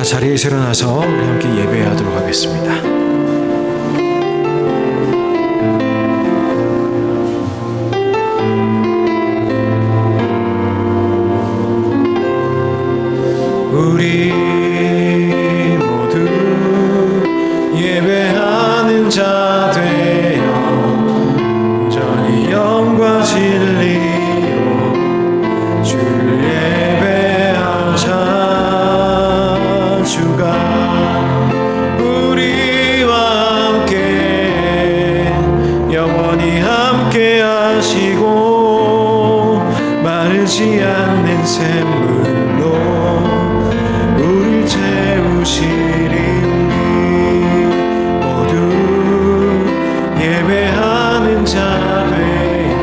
자리에서 일어나서 우리 함께 예배하도록 하겠습니다. 우리 모두 예배하는 자 되어 온전히 영과 진리로 주를 예배하자. 주가 우리와 함께 영원히 함께 하시고 마르지 않는 샘물로 우릴 채우시리. 우리 모두 예배하는 자 되어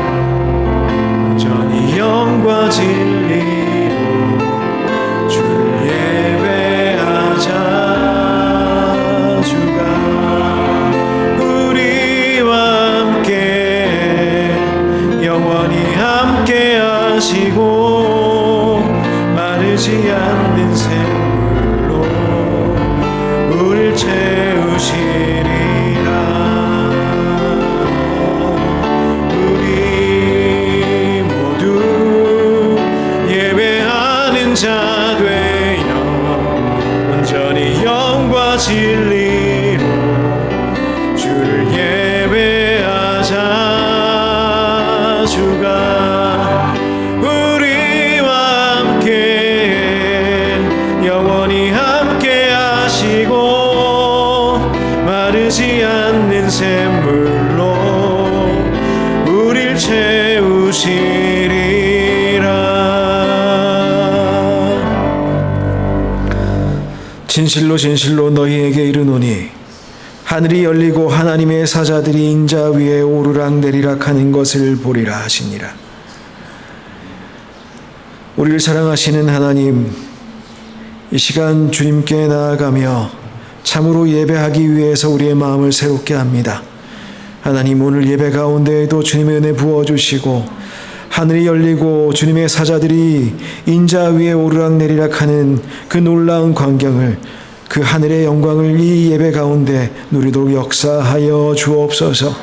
온전히 영과 진리로 주를 예배하자. 주가 우리와 함께 영원히 함께 하시고 마르지 않는 샘물로 우릴 채우시리라. 우리 모두 예배하는 자 되어 온전히 영과 진리로 주를 예배하자. 주가 우리와 함께 영원히 함께 하시고 마르지 않는 샘물로 우릴 채우시리라. 진실로 진실로 너희에게 이르노니 하늘이 열리고 하나님의 사자들이 인자 위에 오르락 내리락 하는 것을 보리라 하시니라. 우리를 사랑하시는 하나님, 이 시간 주님께 나아가며 참으로 예배하기 위해서 우리의 마음을 새롭게 합니다. 하나님, 오늘 예배 가운데에도 주님의 은혜 부어주시고 하늘이 열리고 주님의 사자들이 인자 위에 오르락 내리락 하는 그 놀라운 광경을, 그 하늘의 영광을 이 예배 가운데 누리도록 역사하여 주옵소서.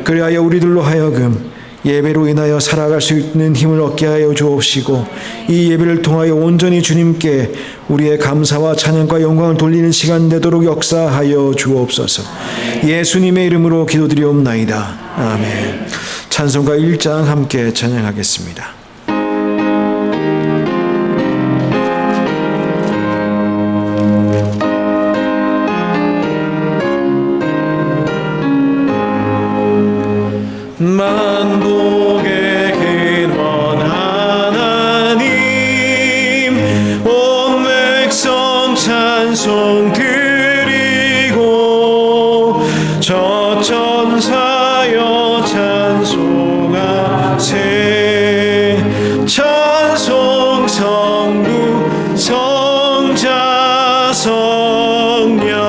그리하여 우리들로 하여금 예배로 인하여 살아갈 수 있는 힘을 얻게 하여 주옵시고 이 예배를 통하여 온전히 주님께 우리의 감사와 찬양과 영광을 돌리는 시간 되도록 역사하여 주옵소서. 예수님의 이름으로 기도드리옵나이다. 아멘. 찬송가 1장 함께 찬양하겠습니다. 만복의 근원 하나님, 온 백성 찬송 드리고 저 천사여 찬송하세. 찬송 성부 성자 성령.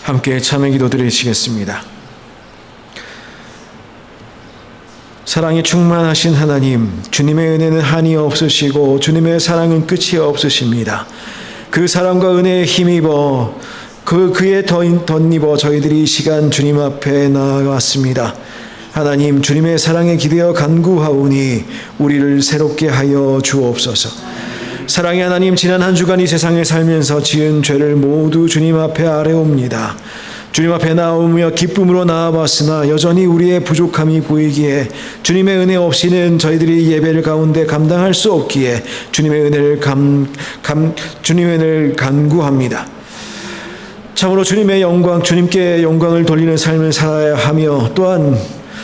함께 참여 기도 드리시겠습니다. 사랑이 충만하신 하나님, 주님의 은혜는 한이 없으시고 주님의 사랑은 끝이 없으십니다. 그 사랑과 은혜에 힘입어 그에 덧입어 저희들이 이 시간 주님 앞에 나아왔습니다. 하나님, 주님의 사랑에 기대어 간구하오니 우리를 새롭게 하여 주옵소서. 사랑의 하나님, 지난 한 주간 이 세상에 살면서 지은 죄를 모두 주님 앞에 아뢰옵니다. 주님 앞에 나오며 기쁨으로 나아봤으나 여전히 우리의 부족함이 보이기에 주님의 은혜 없이는 저희들이 예배를 가운데 감당할 수 없기에 주님의 은혜를 주님의 은혜를 간구합니다. 참으로 주님의 영광, 주님께 영광을 돌리는 삶을 살아야 하며 또한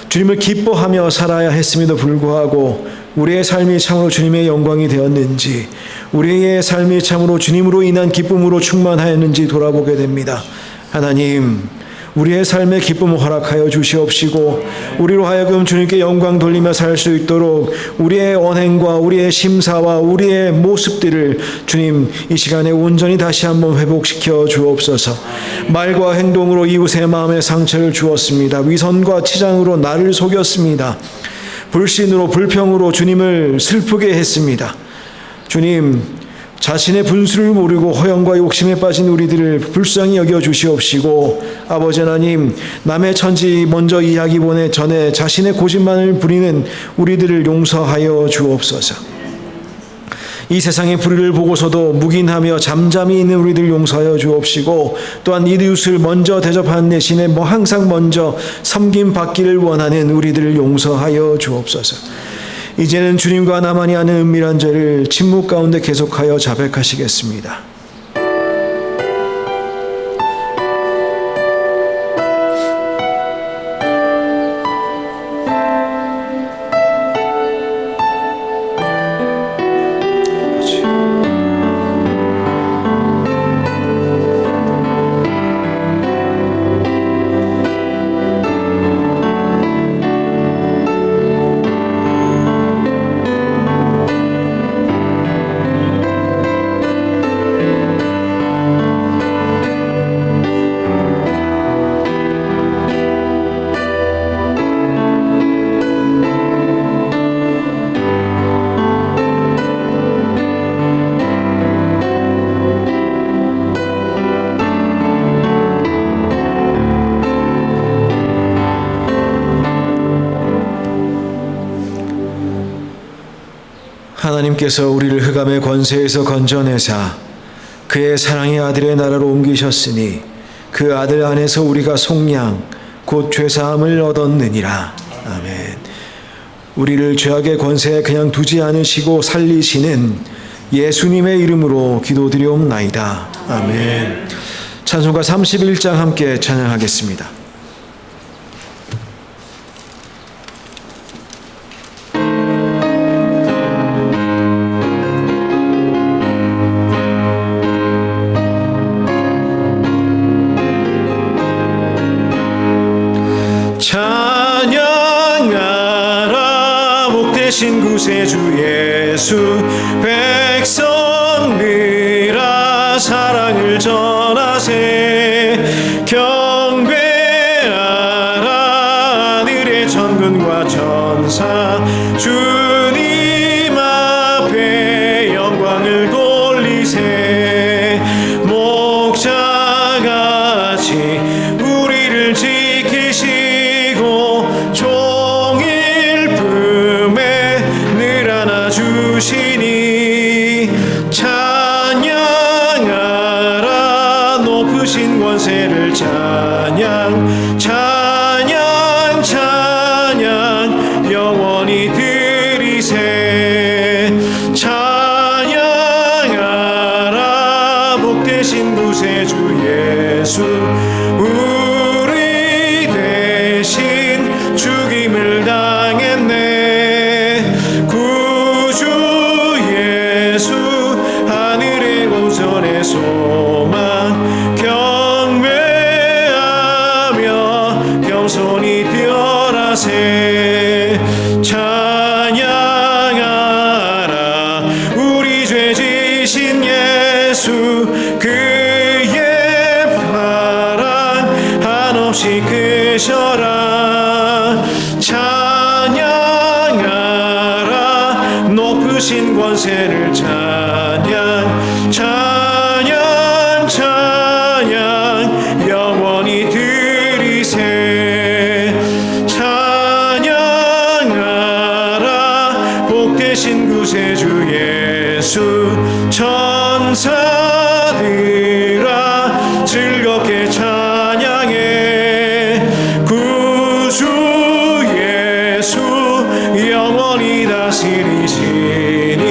주님을 기뻐하며 살아야 했음에도 불구하고 우리의 삶이 참으로 주님의 영광이 되었는지, 우리의 삶이 참으로 주님으로 인한 기쁨으로 충만하였는지 돌아보게 됩니다. 하나님, 우리의 삶의 기쁨을 허락하여 주시옵시고 우리로 하여금 주님께 영광 돌리며 살 수 있도록 우리의 언행과 우리의 심사와 우리의 모습들을 주님 이 시간에 온전히 다시 한번 회복시켜 주옵소서. 말과 행동으로 이웃의 마음에 상처를 주었습니다. 위선과 치장으로 나를 속였습니다. 불신으로 불평으로 주님을 슬프게 했습니다. 주님, 자신의 분수를 모르고 허영과 욕심에 빠진 우리들을 불쌍히 여겨 주시옵시고 아버지 하나님, 남의 천지 먼저 이야기 보내 전에 자신의 고집만을 부리는 우리들을 용서하여 주옵소서. 이 세상의 불의를 보고서도 묵인하며 잠잠히 있는 우리들 용서하여 주옵시고 또한 이웃을 먼저 대접하는 대신에 항상 먼저 섬김받기를 원하는 우리들을 용서하여 주옵소서. 이제는 주님과 나만이 아는 은밀한 죄를 침묵 가운데 계속하여 자백하시겠습니다. 하나님께서 우리를 흑암의 권세에서 건져내사 그의 사랑의 아들의 나라로 옮기셨으니 그 아들 안에서 우리가 속량 곧 죄사함을 얻었느니라. 아멘. 우리를 죄악의 권세에 그냥 두지 않으시고 살리시는 예수님의 이름으로 기도드리옵나이다. 아멘. 찬송가 31장 함께 찬양하겠습니다. 찬양하라 복되신 구세주 예수 백성들아 사랑을 전하세 경배하라 하늘의 천군과 천사 주님 앞에 영광을 돌리세 목자같이 우리를 지키시고 종일 품에 늘 안아주시니 찬양하라 높으신 권세를 찬양 찬양 찬양 영원히 드리세 찬양하라 복되신 구세주 예수 우리 대신 죽임을 당했네 구주 예수 하늘의 우선의 소망 경배하며 겸손히 뛰어나세 찬양하라 우리 죄 지신 예수 그의 파랑 한없이 크셔라 찬양하라 높으신 권세를 찬양 찬양 찬양 영원히 드리세 찬양하라 복되신 구세주 예수 천사들아 즐겁게 찬양해 구주 예수 영원히 다스리시니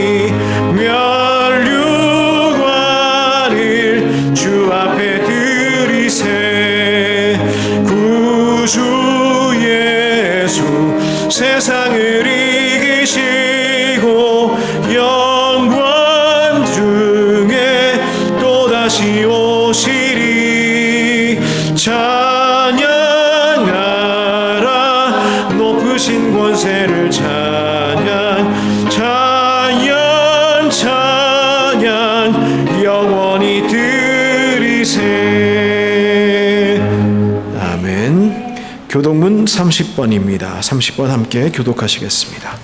멸류관을 주 앞에 드리세 구주 예수 세상을 이기시고 영광 중에 예문 30번입니다. 30번 함께 교독하시겠습니다.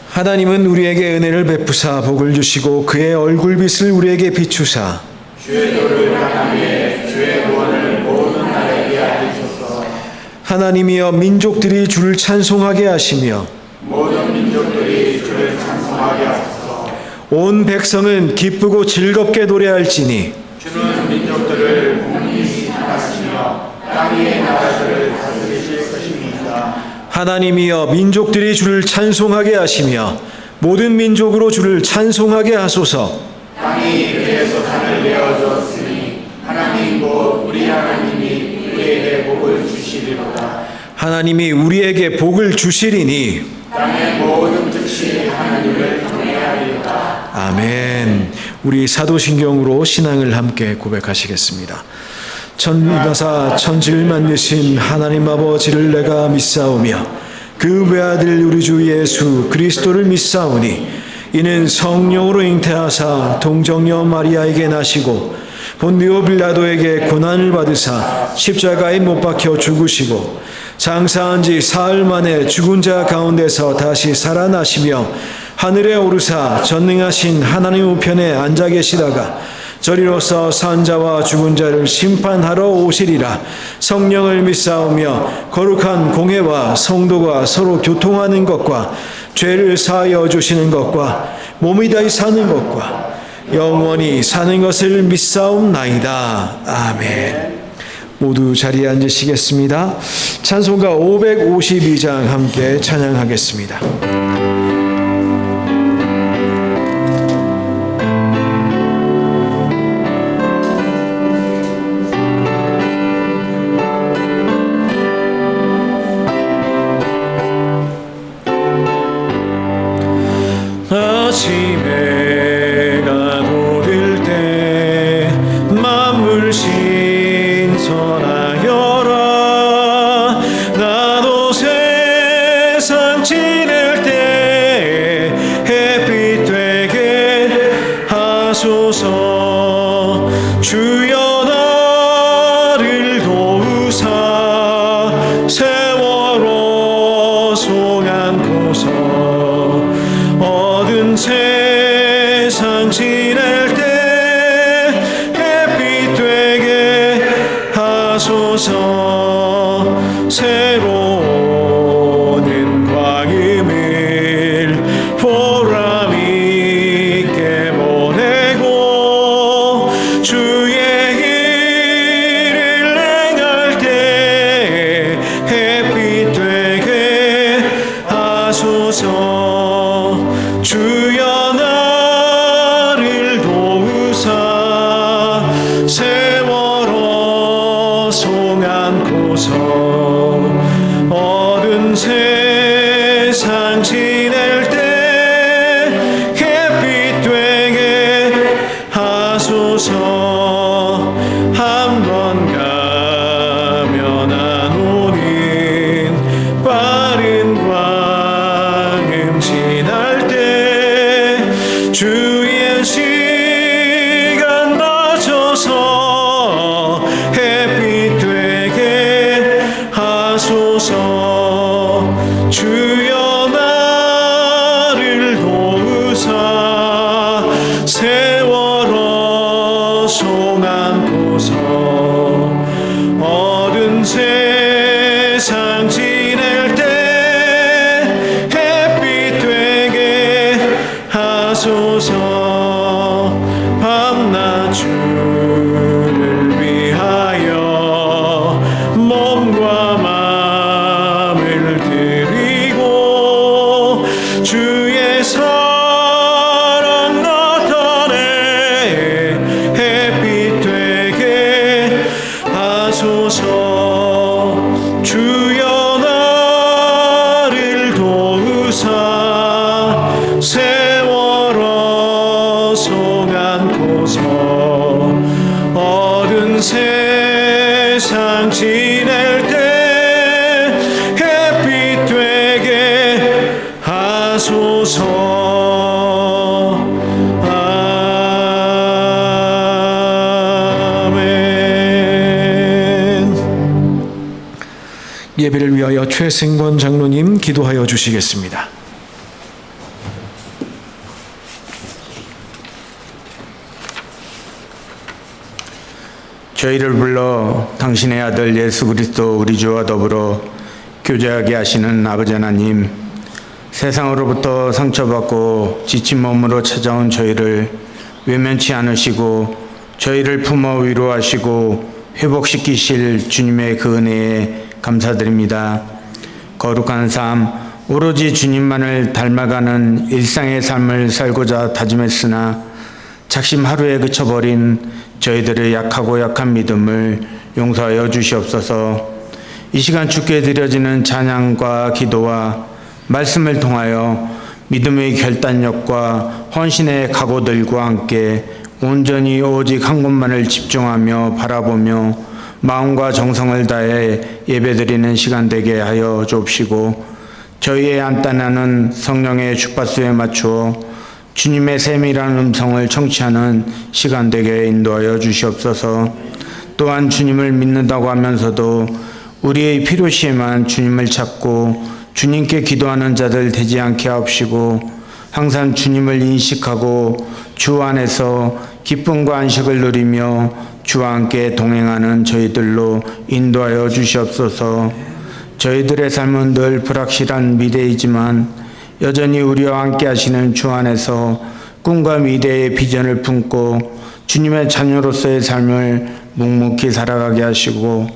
하나님은 우리에게 은혜를 베푸사 복을 주시고 그의 얼굴빛을 우리에게 비추사 주의 도를 향하며 주의 구원을 모든 나라에게 알리소서. 하나님이여 민족들이 주를 찬송하게 하시며 모든 민족들이 주를 찬송하게 하소서. 온 백성은 기쁘고 즐겁게 노래할지니 주는 민족들을 공의히 하시며 땅 위의 나라들을 다스리실 것입니다. 하나님이여 민족들이 주를 찬송하게 하시며 모든 민족으로 주를 찬송하게 하소서. 땅이 그에서 산을 내어주었으니 하나님 곧 우리 하나님이 우리에게 복을 주시리로다. 하나님이 우리에게 복을 주시리니 땅의 모든 즉시 하나님을 경외하리로다. 아멘. 우리 사도신경으로 신앙을 함께 고백하시겠습니다. 천하사 천지를 만드신 하나님 아버지를 내가 믿사오며 그 외아들 우리 주 예수 그리스도를 믿사오니 이는 성령으로 잉태하사 동정녀 마리아에게 나시고 본디오 빌라도에게 고난을 받으사 십자가에 못 박혀 죽으시고 장사한 지 사흘 만에 죽은 자 가운데서 다시 살아나시며 하늘에 오르사 전능하신 하나님 우편에 앉아 계시다가 저리로서 산 자와 죽은 자를 심판하러 오시리라. 성령을 믿사오며 거룩한 공회와 성도가 서로 교통하는 것과 죄를 사하여 주시는 것과 몸이 다시 사는 것과 영원히 사는 것을 믿사옵나이다. 아멘. 모두 자리에 앉으시겠습니다. 찬송가 552장 함께 찬양하겠습니다. 아침해가 돋을 때 만물 신선하여라. 나도 세상 지낼 때 햇빛 되게 하소서. 주여 나를 도우사 세월호 송 안고서 얻은 세상 지낼 때 햇빛 되게 하소서. 새로운 광음을 보람 있게 보내고 주의 일을 행할 때 햇빛 되게 하소서. 주여 나를 도우사 세월호 송 안고서 얻은 세상 지낼 때 햇빛 되게 하소서. 한 번 가면 안 오는 빠른 광음 지날 때 주의 시간 맞춰서 햇빛 되게 하소서. 예배를 위하여 최승권 장로님 기도하여 주시겠습니다. 저희를 불러 당신의 아들 예수 그리스도 우리 주와 더불어 교제하게 하시는 아버지 하나님, 세상으로부터 상처받고 지친 몸으로 찾아온 저희를 외면치 않으시고 저희를 품어 위로하시고 회복시키실 주님의 그 은혜에 감사드립니다. 거룩한 삶, 오로지 주님만을 닮아가는 일상의 삶을 살고자 다짐했으나 작심 하루에 그쳐버린 저희들의 약하고 약한 믿음을 용서하여 주시옵소서. 이 시간 주께 드려지는 찬양과 기도와 말씀을 통하여 믿음의 결단력과 헌신의 각오들과 함께 온전히 오직 한 곳만을 집중하며 바라보며 마음과 정성을 다해 예배드리는 시간 되게 하여 주옵시고, 저희의 안단하는 성령의 주파수에 맞추어 주님의 세밀한 음성을 청취하는 시간 되게 인도하여 주시옵소서. 또한 주님을 믿는다고 하면서도 우리의 필요시에만 주님을 찾고 주님께 기도하는 자들 되지 않게 하옵시고, 항상 주님을 인식하고 주 안에서 기쁨과 안식을 누리며 주와 함께 동행하는 저희들로 인도하여 주시옵소서. 저희들의 삶은 늘 불확실한 미래이지만 여전히 우리와 함께 하시는 주 안에서 꿈과 미래의 비전을 품고 주님의 자녀로서의 삶을 묵묵히 살아가게 하시고,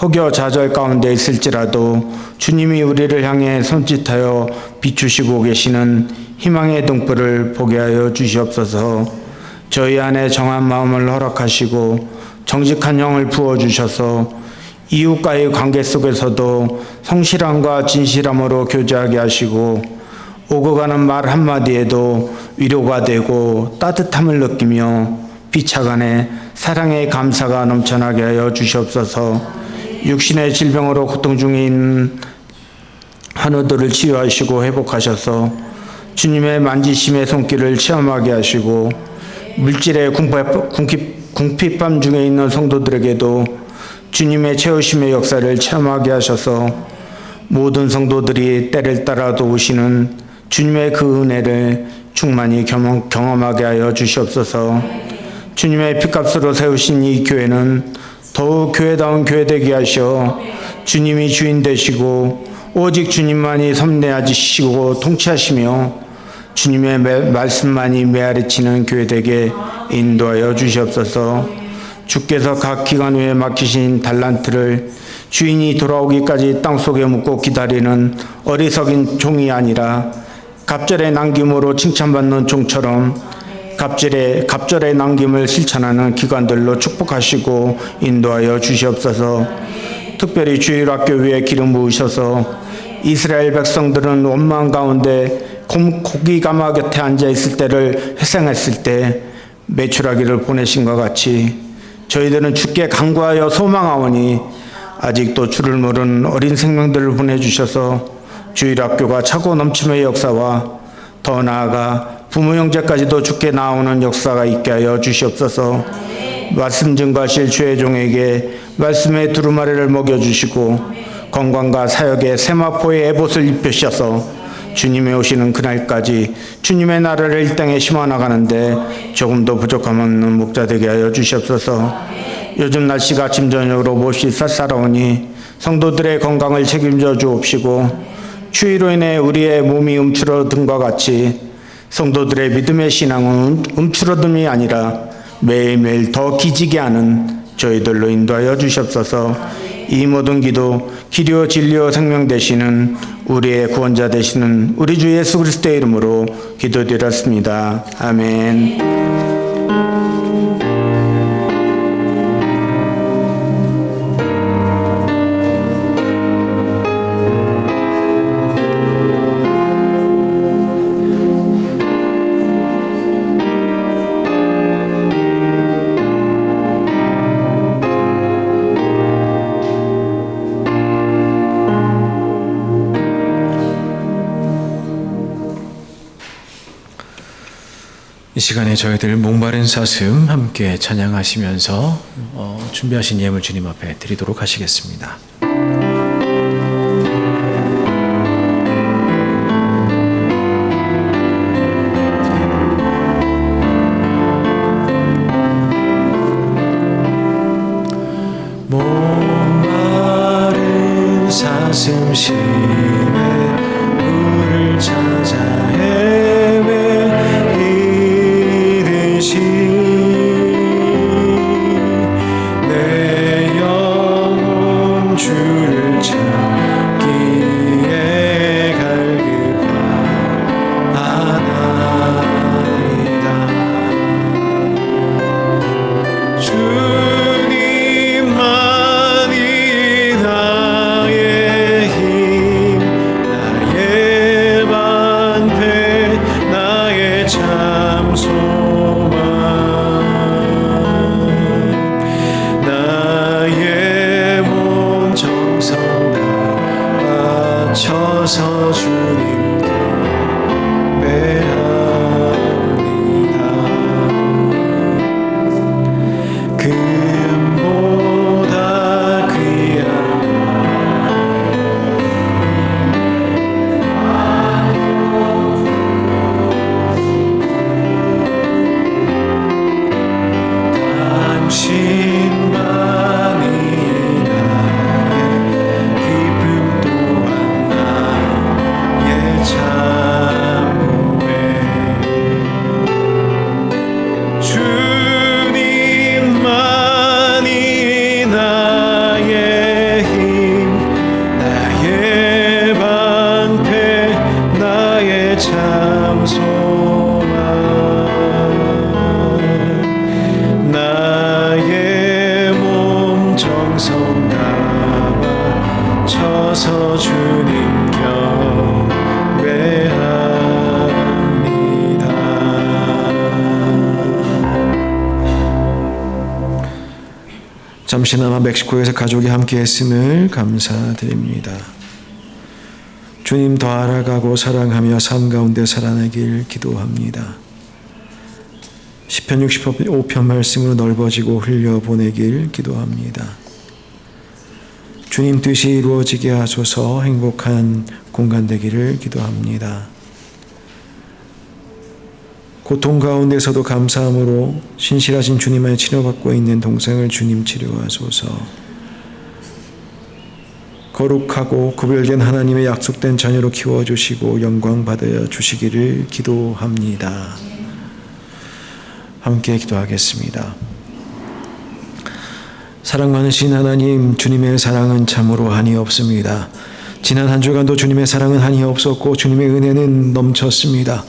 혹여 좌절 가운데 있을지라도 주님이 우리를 향해 손짓하여 비추시고 계시는 희망의 등불을 보게 하여 주시옵소서. 저희 안에 정한 마음을 허락하시고 정직한 영을 부어주셔서 이웃과의 관계 속에서도 성실함과 진실함으로 교제하게 하시고, 오고 가는 말 한마디에도 위로가 되고 따뜻함을 느끼며 비차간에 사랑의 감사가 넘쳐나게 하여 주시옵소서. 육신의 질병으로 고통 중에 있는 환우들을 치유하시고 회복하셔서 주님의 만지심의 손길을 체험하게 하시고, 물질의 궁핍함 중에 있는 성도들에게도 주님의 채우심의 역사를 체험하게 하셔서 모든 성도들이 때를 따라 도우시는 주님의 그 은혜를 충만히 경험하게 하여 주시옵소서. 주님의 피값으로 세우신 이 교회는 더욱 교회다운 교회 되게 하셔 주님이 주인 되시고 오직 주님만이 섭리하시고 통치하시며 주님의 말씀만이 메아리치는 교회 되게 인도하여 주시옵소서. 주께서 각 기간 후에 맡기신 달란트를 주인이 돌아오기까지 땅속에 묻고 기다리는 어리석인 종이 아니라 갑절의 남김으로 칭찬받는 종처럼 갑절의 남김을 실천하는 기관들로 축복하시고 인도하여 주시옵소서. 특별히 주일학교 위에 기름 부으셔서 이스라엘 백성들은 원망 가운데 고기 가마 곁에 앉아 있을 때를 회상했을 때 메추라기를 보내신 것 같이 저희들은 주께 간구하여 소망하오니 아직도 주를 모르는 어린 생명들을 보내주셔서 주일학교가 차고 넘침의 역사와 더 나아가 부모 형제까지도 주께 나오는 역사가 있게 하여 주시옵소서. 말씀 증거하실 주의 종에게 말씀의 두루마리를 먹여주시고 건강과 사역의 세마포의 에봇을 입히셔서 주님의 오시는 그날까지 주님의 나라를 이 땅에 심어나가는데 조금도 부족함 없는 목자 되게 하여 주시옵소서. 요즘 날씨가 아침 저녁으로 몹시 쌀쌀하오니 성도들의 건강을 책임져 주옵시고, 추위로 인해 우리의 몸이 움츠러든 것 같이 성도들의 믿음의 신앙은 움츠러듦이 아니라 매일매일 더 기지게 하는 저희들로 인도하여 주시옵소서. 이 모든 기도 기료 진리요 생명 되시는 우리의 구원자 되시는 우리 주 예수 그리스도의 이름으로 기도드렸습니다. 아멘. 이 시간에 저희들 목마른 사슴 함께 찬양하시면서 준비하신 예물 주님 앞에 드리도록 하시겠습니다. 서서 주님 경배합니다. 금보다 귀한 당신만이 나의 기쁨 또한 나의 참고에 주님만이 나의 힘 나의 방패 나의 참소망 나의 몸 정성 담아 쳐서 주님 경배합니다. 잠시나마 멕시코에서 가족이 함께 했음을 감사드립니다. 주님 더 알아가고 사랑하며 삶 가운데 살아내길 기도합니다. 시편 65편 말씀으로 넓어지고 흘려보내길 기도합니다. 주님 뜻이 이루어지게 하소서. 행복한 공간 되기를 기도합니다. 고통 가운데서도 감사함으로 신실하신 주님의 치료받고 있는 동생을 주님 치료하소서. 거룩하고 구별된 하나님의 약속된 자녀로 키워주시고 영광 받아 주시기를 기도합니다. 함께 기도하겠습니다. 사랑 많으신 하나님, 주님의 사랑은 참으로 한이 없습니다. 지난 한 주간도 주님의 사랑은 한이 없었고 주님의 은혜는 넘쳤습니다.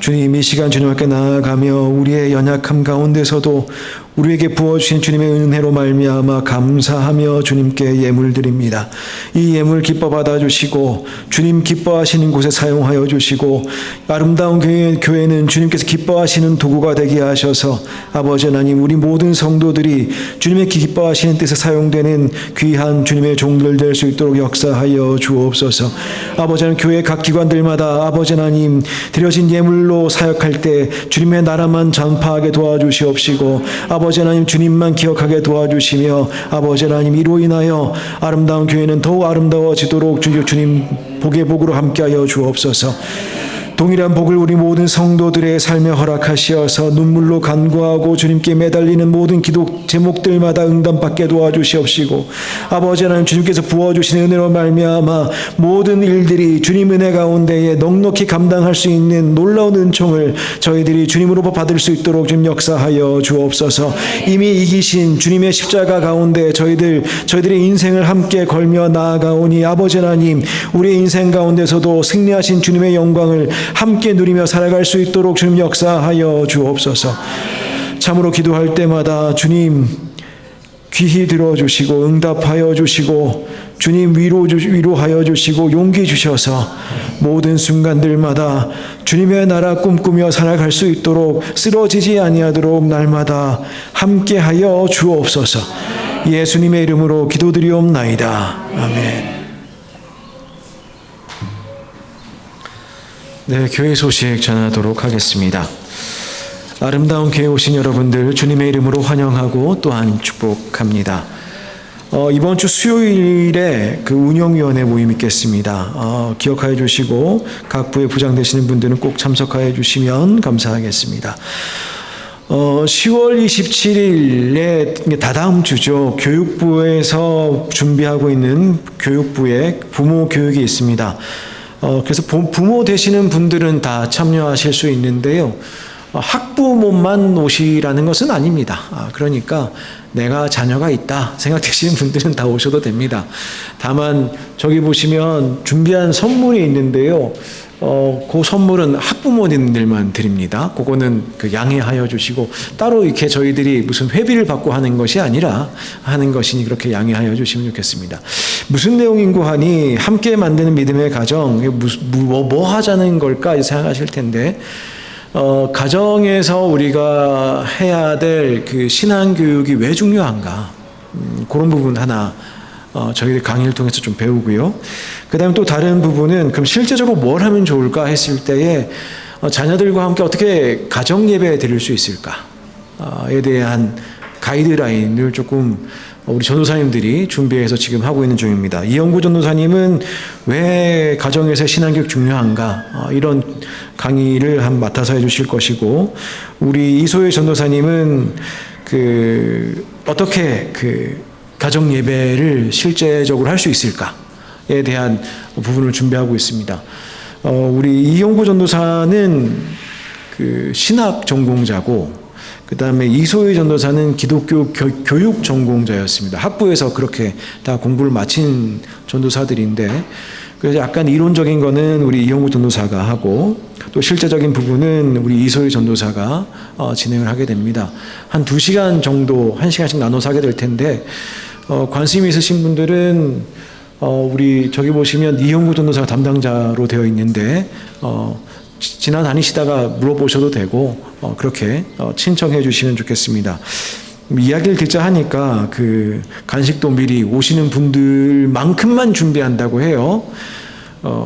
주님, 이 시간 주님 앞에 나아가며 우리의 연약함 가운데서도 우리에게 부어주신 주님의 은혜로 말미암아 감사하며 주님께 예물 드립니다. 이 예물 기뻐 받아주시고 주님 기뻐하시는 곳에 사용하여 주시고 아름다운 교회는 주님께서 기뻐하시는 도구가 되게 하셔서 아버지 하나님, 우리 모든 성도들이 주님의 기뻐하시는 뜻에 사용되는 귀한 주님의 종들 될 수 있도록 역사하여 주옵소서. 아버지 하나님, 교회 각 기관들마다 아버지 하나님 드려진 예물로 사역할 때 주님의 나라만 전파하게 도와주시옵시고 아버지 하나님 주님만 기억하게 도와주시며 아버지 하나님 이로 인하여 아름다운 교회는 더욱 아름다워지도록 주님 복의 복으로 함께하여 주옵소서. 동일한 복을 우리 모든 성도들의 삶에 허락하시어서 눈물로 간구하고 주님께 매달리는 모든 기도 제목들마다 응답받게 도와주시옵시고 아버지 하나님 주님께서 부어주시는 은혜로 말미암아 모든 일들이 주님 은혜 가운데에 넉넉히 감당할 수 있는 놀라운 은총을 저희들이 주님으로부터 받을 수 있도록 좀 역사하여 주옵소서. 이미 이기신 주님의 십자가 가운데 저희들의 인생을 함께 걸며 나아가오니 아버지 하나님 우리의 인생 가운데서도 승리하신 주님의 영광을 함께 누리며 살아갈 수 있도록 주님 역사하여 주옵소서. 참으로 기도할 때마다 주님 귀히 들어주시고 응답하여 주시고 주님 위로하여 주시고 용기 주셔서 모든 순간들마다 주님의 나라 꿈꾸며 살아갈 수 있도록 쓰러지지 아니하도록 날마다 함께하여 주옵소서. 예수님의 이름으로 기도드리옵나이다. 아멘. 네, 교회 소식 전하도록 하겠습니다. 아름다운 교회 오신 여러분들 주님의 이름으로 환영하고 또한 축복합니다. 이번 주 수요일에 그 운영위원회 모임 있겠습니다. 기억하여 주시고 각 부에 부장 되시는 분들은 꼭 참석하여 주시면 감사하겠습니다. 10월 27일에 다다음 주죠. 교육부에서 준비하고 있는 교육부의 부모 교육이 있습니다. 그래서 부모 되시는 분들은 다 참여하실 수 있는데요. 학부모만 오시라는 것은 아닙니다. 그러니까 내가 자녀가 있다 생각되시는 분들은 다 오셔도 됩니다. 다만 저기 보시면 준비한 선물이 있는데요. 그 선물은 학부모님들만 드립니다. 그거는 양해하여 주시고 따로 이렇게 저희들이 무슨 회비를 받고 하는 것이 아니라 하는 것이니 그렇게 양해하여 주시면 좋겠습니다. 무슨 내용인고 하니 함께 만드는 믿음의 가정 뭐 하자는 걸까 생각하실 텐데 가정에서 우리가 해야 될 그 신앙 교육이 왜 중요한가 그런 부분 하나 저희들 강의를 통해서 좀 배우고요. 그 다음에 또 다른 부분은 그럼 실제적으로 뭘 하면 좋을까 했을 때에 자녀들과 함께 어떻게 가정 예배 드릴 수 있을까에 대한 가이드라인을 조금 우리 전도사님들이 준비해서 지금 하고 있는 중입니다. 이영구 전도사님은 왜 가정에서 신앙교육 중요한가 이런 강의를 맡아서 해주실 것이고, 우리 이소혜 전도사님은 어떻게 가정 예배를 실제적으로 할 수 있을까에 대한 부분을 준비하고 있습니다. 우리 이영구 전도사는 신학 전공자고, 그 다음에 이소희 전도사는 기독교 교육 전공자였습니다. 학부에서 그렇게 다 공부를 마친 전도사들인데, 그래서 약간 이론적인 거는 우리 이영구 전도사가 하고, 또 실제적인 부분은 우리 이소희 전도사가 진행을 하게 됩니다. 한 2시간 정도, 1시간씩 나눠서 하게 될 텐데, 관심이 있으신 분들은 우리 저기 보시면 이영구 전도사가 담당자로 되어 있는데, 지나다니시다가 물어보셔도 되고, 그렇게 신청해 주시면 좋겠습니다. 이야기를 듣자 하니까 간식도 미리 오시는 분들만큼만 준비한다고 해요.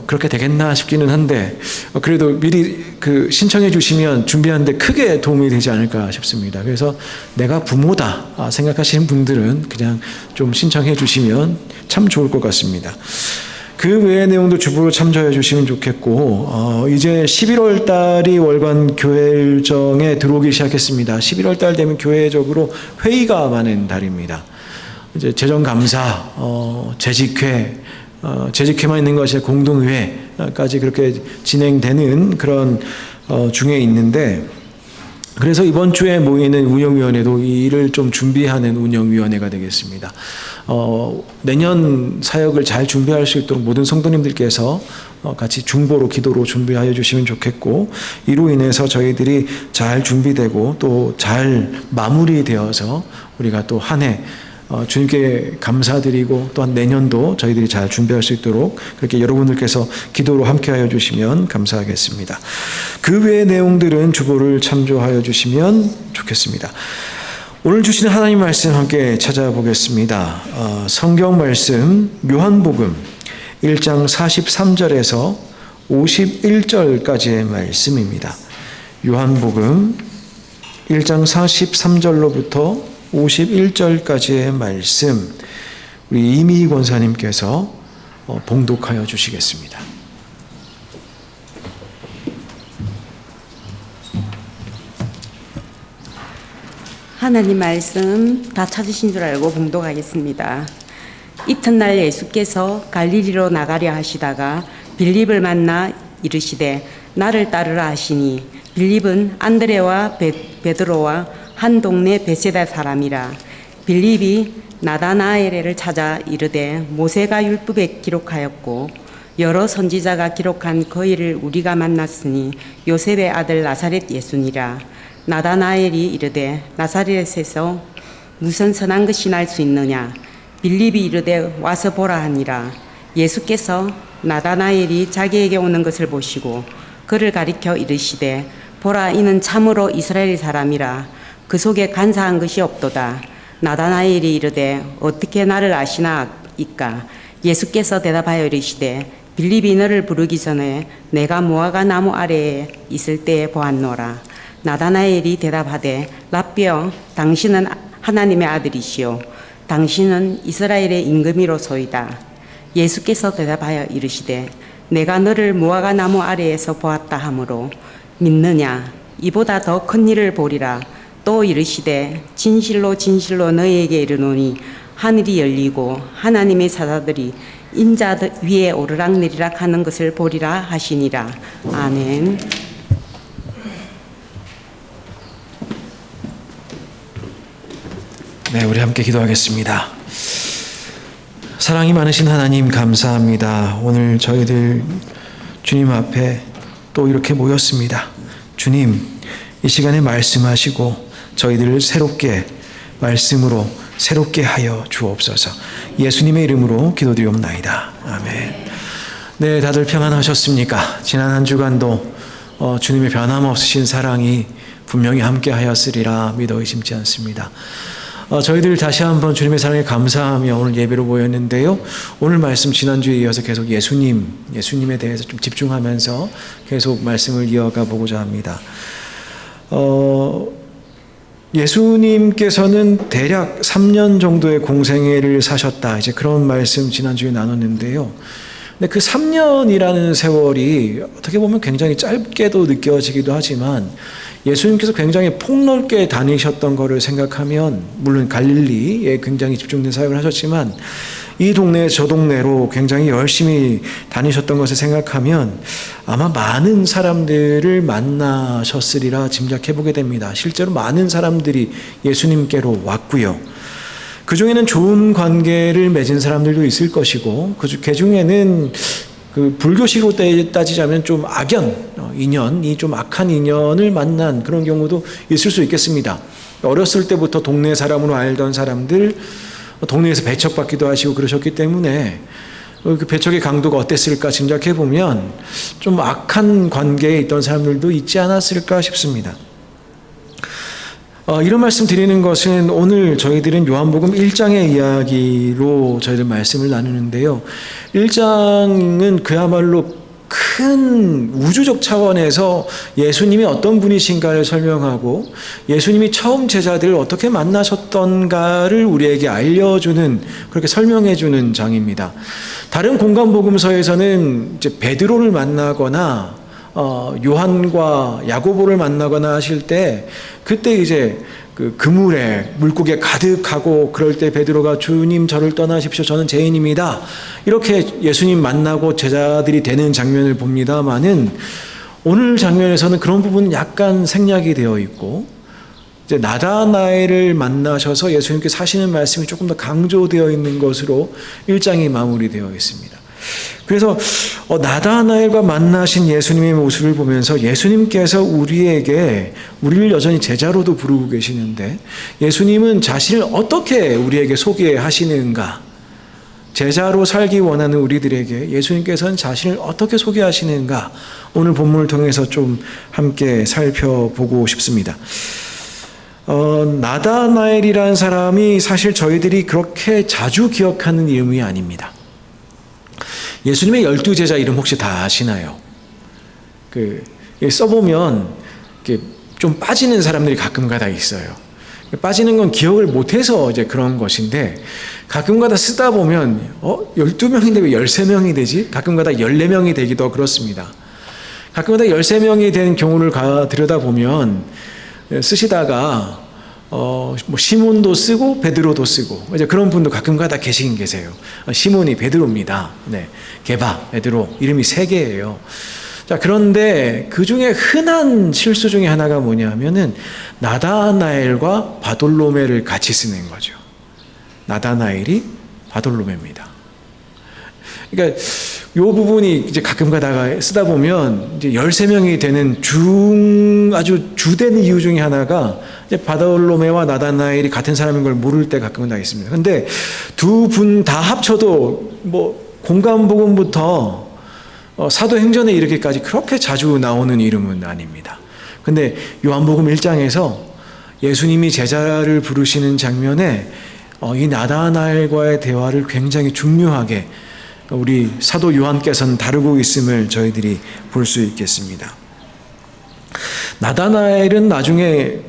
그렇게 되겠나 싶기는 한데, 그래도 미리 신청해 주시면 준비하는데 크게 도움이 되지 않을까 싶습니다. 그래서 내가 부모다 생각하시는 분들은 그냥 좀 신청해 주시면 참 좋을 것 같습니다. 그 외의 내용도 주부로 참조해 주시면 좋겠고, 이제 11월 달이 월간 교회 일정에 들어오기 시작했습니다. 11월 달 되면 교회적으로 회의가 많은 달입니다. 이제 재정감사, 재직회, 재직회만 있는 것이 아니라 공동회까지 그렇게 진행되는 그런 중에 있는데, 그래서 이번 주에 모이는 운영위원회도 이 일을 좀 준비하는 운영위원회가 되겠습니다. 내년 사역을 잘 준비할 수 있도록 모든 성도님들께서 같이 중보로 기도로 준비하여 주시면 좋겠고, 이로 인해서 저희들이 잘 준비되고 또 잘 마무리되어서 우리가 또 한 해 주님께 감사드리고, 또한 내년도 저희들이 잘 준비할 수 있도록 그렇게 여러분들께서 기도로 함께하여 주시면 감사하겠습니다. 그 외의 내용들은 주보를 참조하여 주시면 좋겠습니다. 오늘 주시는 하나님 말씀 함께 찾아보겠습니다. 성경 말씀 요한복음 1장 43절에서 51절까지의 말씀입니다. 요한복음 1장 43절로부터 51절까지의 말씀, 우리 이미 권사님께서 봉독하여 주시겠습니다. 하나님 말씀 다 찾으신 줄 알고 봉독하겠습니다. 이튿날 예수께서 갈릴리로 나가려 하시다가 빌립을 만나 이르시되 나를 따르라 하시니, 빌립은 안드레와 베드로와 한 동네 베세다 사람이라. 빌립이 나다나엘을 찾아 이르되 모세가 율법에 기록하였고 여러 선지자가 기록한 그 일을 우리가 만났으니 요셉의 아들 나사렛 예수니라. 나다나엘이 이르되 나사렛에서 무슨 선한 것이 날 수 있느냐. 빌립이 이르되 와서 보라 하니라. 예수께서 나다나엘이 자기에게 오는 것을 보시고 그를 가리켜 이르시되 보라, 이는 참으로 이스라엘 사람이라. 그 속에 간사한 것이 없도다. 나다나엘이 이르되 어떻게 나를 아시나이까. 예수께서 대답하여 이르시되 빌립이 너를 부르기 전에 내가 무화과 나무 아래에 있을 때에 보았노라. 나다나엘이 대답하되 라삐여, 당신은 하나님의 아들이시오. 당신은 이스라엘의 임금이로소이다. 예수께서 대답하여 이르시되 내가 너를 무화과 나무 아래에서 보았다 하므로 믿느냐. 이보다 더 큰 일을 보리라. 또 이르시되 진실로 진실로 너희에게 이르노니 하늘이 열리고 하나님의 사자들이 인자 위에 오르락내리락 하는 것을 보리라 하시니라. 아멘. 네, 우리 함께 기도하겠습니다. 사랑이 많으신 하나님 감사합니다. 오늘 저희들 주님 앞에 또 이렇게 모였습니다. 주님, 이 시간에 말씀하시고 저희들을 새롭게 말씀으로 새롭게 하여 주옵소서. 예수님의 이름으로 기도드리옵나이다. 아멘. 네, 다들 평안하셨습니까? 지난 한 주간도 주님의 변함없으신 사랑이 분명히 함께 하였으리라 믿어 의심치 않습니다. 저희들 다시 한번 주님의 사랑에 감사하며 오늘 예배로 모였는데요. 오늘 말씀 지난주에 이어서 계속 예수님에 대해서 좀 집중하면서 계속 말씀을 이어가 보고자 합니다. 예수님께서는 대략 3년 정도의 공생애를 사셨다. 이제 그런 말씀 지난주에 나눴는데요. 근데 그 3년이라는 세월이 어떻게 보면 굉장히 짧게도 느껴지기도 하지만 예수님께서 굉장히 폭넓게 다니셨던 것을 생각하면, 물론 갈릴리에 굉장히 집중된 사역을 하셨지만 이 동네 저 동네로 굉장히 열심히 다니셨던 것을 생각하면 아마 많은 사람들을 만나셨으리라 짐작해 보게 됩니다. 실제로 많은 사람들이 예수님께로 왔고요. 그 중에는 좋은 관계를 맺은 사람들도 있을 것이고, 그 중에는 그 불교식으로 따지자면 좀 인연이 좀 악한 인연을 만난 그런 경우도 있을 수 있겠습니다. 어렸을 때부터 동네 사람으로 알던 사람들, 동네에서 배척받기도 하시고 그러셨기 때문에 그 배척의 강도가 어땠을까 짐작해 보면 좀 악한 관계에 있던 사람들도 있지 않았을까 싶습니다. 이런 말씀 드리는 것은 오늘 저희들은 요한복음 1장의 이야기로 저희들 말씀을 나누는데요. 1장은 그야말로 큰 우주적 차원에서 예수님이 어떤 분이신가를 설명하고 예수님이 처음 제자들을 어떻게 만나셨던가를 우리에게 알려주는, 그렇게 설명해주는 장입니다. 다른 공간복음서에서는 이제 베드로를 만나거나 요한과 야고보를 만나거나 하실 때 그때 이제 그 그물에 물고기가 가득하고 그럴 때 베드로가 주님 저를 떠나십시오. 저는 죄인입니다. 이렇게 예수님 만나고 제자들이 되는 장면을 봅니다만은 오늘 장면에서는 그런 부분은 약간 생략이 되어 있고 이제 나다나엘을 만나셔서 예수님께서 하시는 말씀이 조금 더 강조되어 있는 것으로 1장이 마무리되어 있습니다. 그래서 나다나엘과 만나신 예수님의 모습을 보면서 예수님께서 우리를 여전히 제자로도 부르고 계시는데 예수님은 자신을 어떻게 우리에게 소개하시는가, 제자로 살기 원하는 우리들에게 예수님께서는 자신을 어떻게 소개하시는가, 오늘 본문을 통해서 좀 함께 살펴보고 싶습니다. 나다나엘이라는 사람이 사실 저희들이 그렇게 자주 기억하는 이름이 아닙니다. 예수님의 12제자 이름 혹시 다 아시나요? 써보면 좀 빠지는 사람들이 가끔가다 있어요. 빠지는 건 기억을 못해서 이제 그런 것인데, 가끔가다 쓰다 보면 12명인데 왜 13명이 되지? 가끔가다 14명이 되기도 그렇습니다. 가끔가다 13명이 된 경우를 들여다보면 쓰시다가 시몬도 쓰고 베드로도 쓰고 이제 그런 분도 가끔가다 계시긴 계세요. 시몬이 베드로입니다. 네, 게바, 베드로 이름이 3개예요. 자, 그런데 그 중에 흔한 실수 중에 하나가 뭐냐면은 나다나엘과 바돌로메를 같이 쓰는 거죠. 나다나엘이 바돌로메입니다. 그러니까 이 부분이 이제 가끔 가다가 쓰다 보면 이제 13명이 되는 아주 주된 이유 중에 하나가 이제 바돌로메와 나다나엘이 같은 사람인 걸 모를 때 가끔은 다 있습니다. 근데 두 분 다 합쳐도 공간복음부터 사도행전에 이르기까지 그렇게 자주 나오는 이름은 아닙니다. 근데 요한복음 1장에서 예수님이 제자를 부르시는 장면에 이 나다나엘과의 대화를 굉장히 중요하게 우리 사도 요한께서는 다루고 있음을 저희들이 볼 수 있겠습니다. 나다나엘은 나중에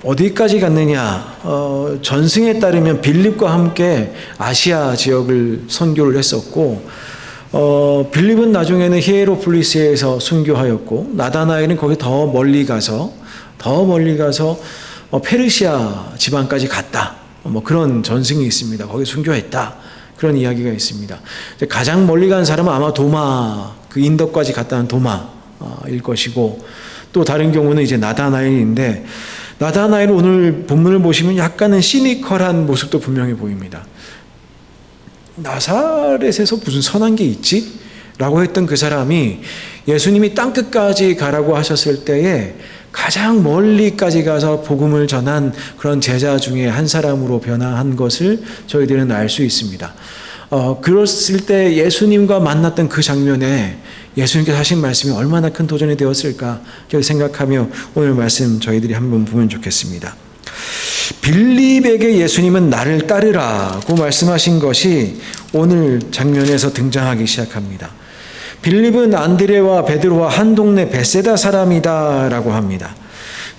어디까지 갔느냐, 전승에 따르면 빌립과 함께 아시아 지역을 선교를 했었고, 빌립은 나중에는 히에로폴리스에서 순교하였고, 나다나엘은 거기 더 멀리 가서 페르시아 지방까지 갔다. 그런 전승이 있습니다. 거기 순교했다. 그런 이야기가 있습니다. 가장 멀리 간 사람은 아마 그 인도까지 갔다는 도마일 것이고, 또 다른 경우는 이제 나다나엘인데, 나다나엘 오늘 본문을 보시면 약간은 시니컬한 모습도 분명히 보입니다. 나사렛에서 무슨 선한 게 있지? 라고 했던 그 사람이 예수님이 땅끝까지 가라고 하셨을 때에 가장 멀리까지 가서 복음을 전한 그런 제자 중에 한 사람으로 변화한 것을 저희들은 알 수 있습니다. 그랬을 때 예수님과 만났던 그 장면에 예수님께서 하신 말씀이 얼마나 큰 도전이 되었을까 저희 생각하며 오늘 말씀 저희들이 한번 보면 좋겠습니다. 빌립에게 예수님은 나를 따르라고 말씀하신 것이 오늘 장면에서 등장하기 시작합니다. 빌립은 안드레와 베드로와 한 동네 베세다 사람이다라고 합니다.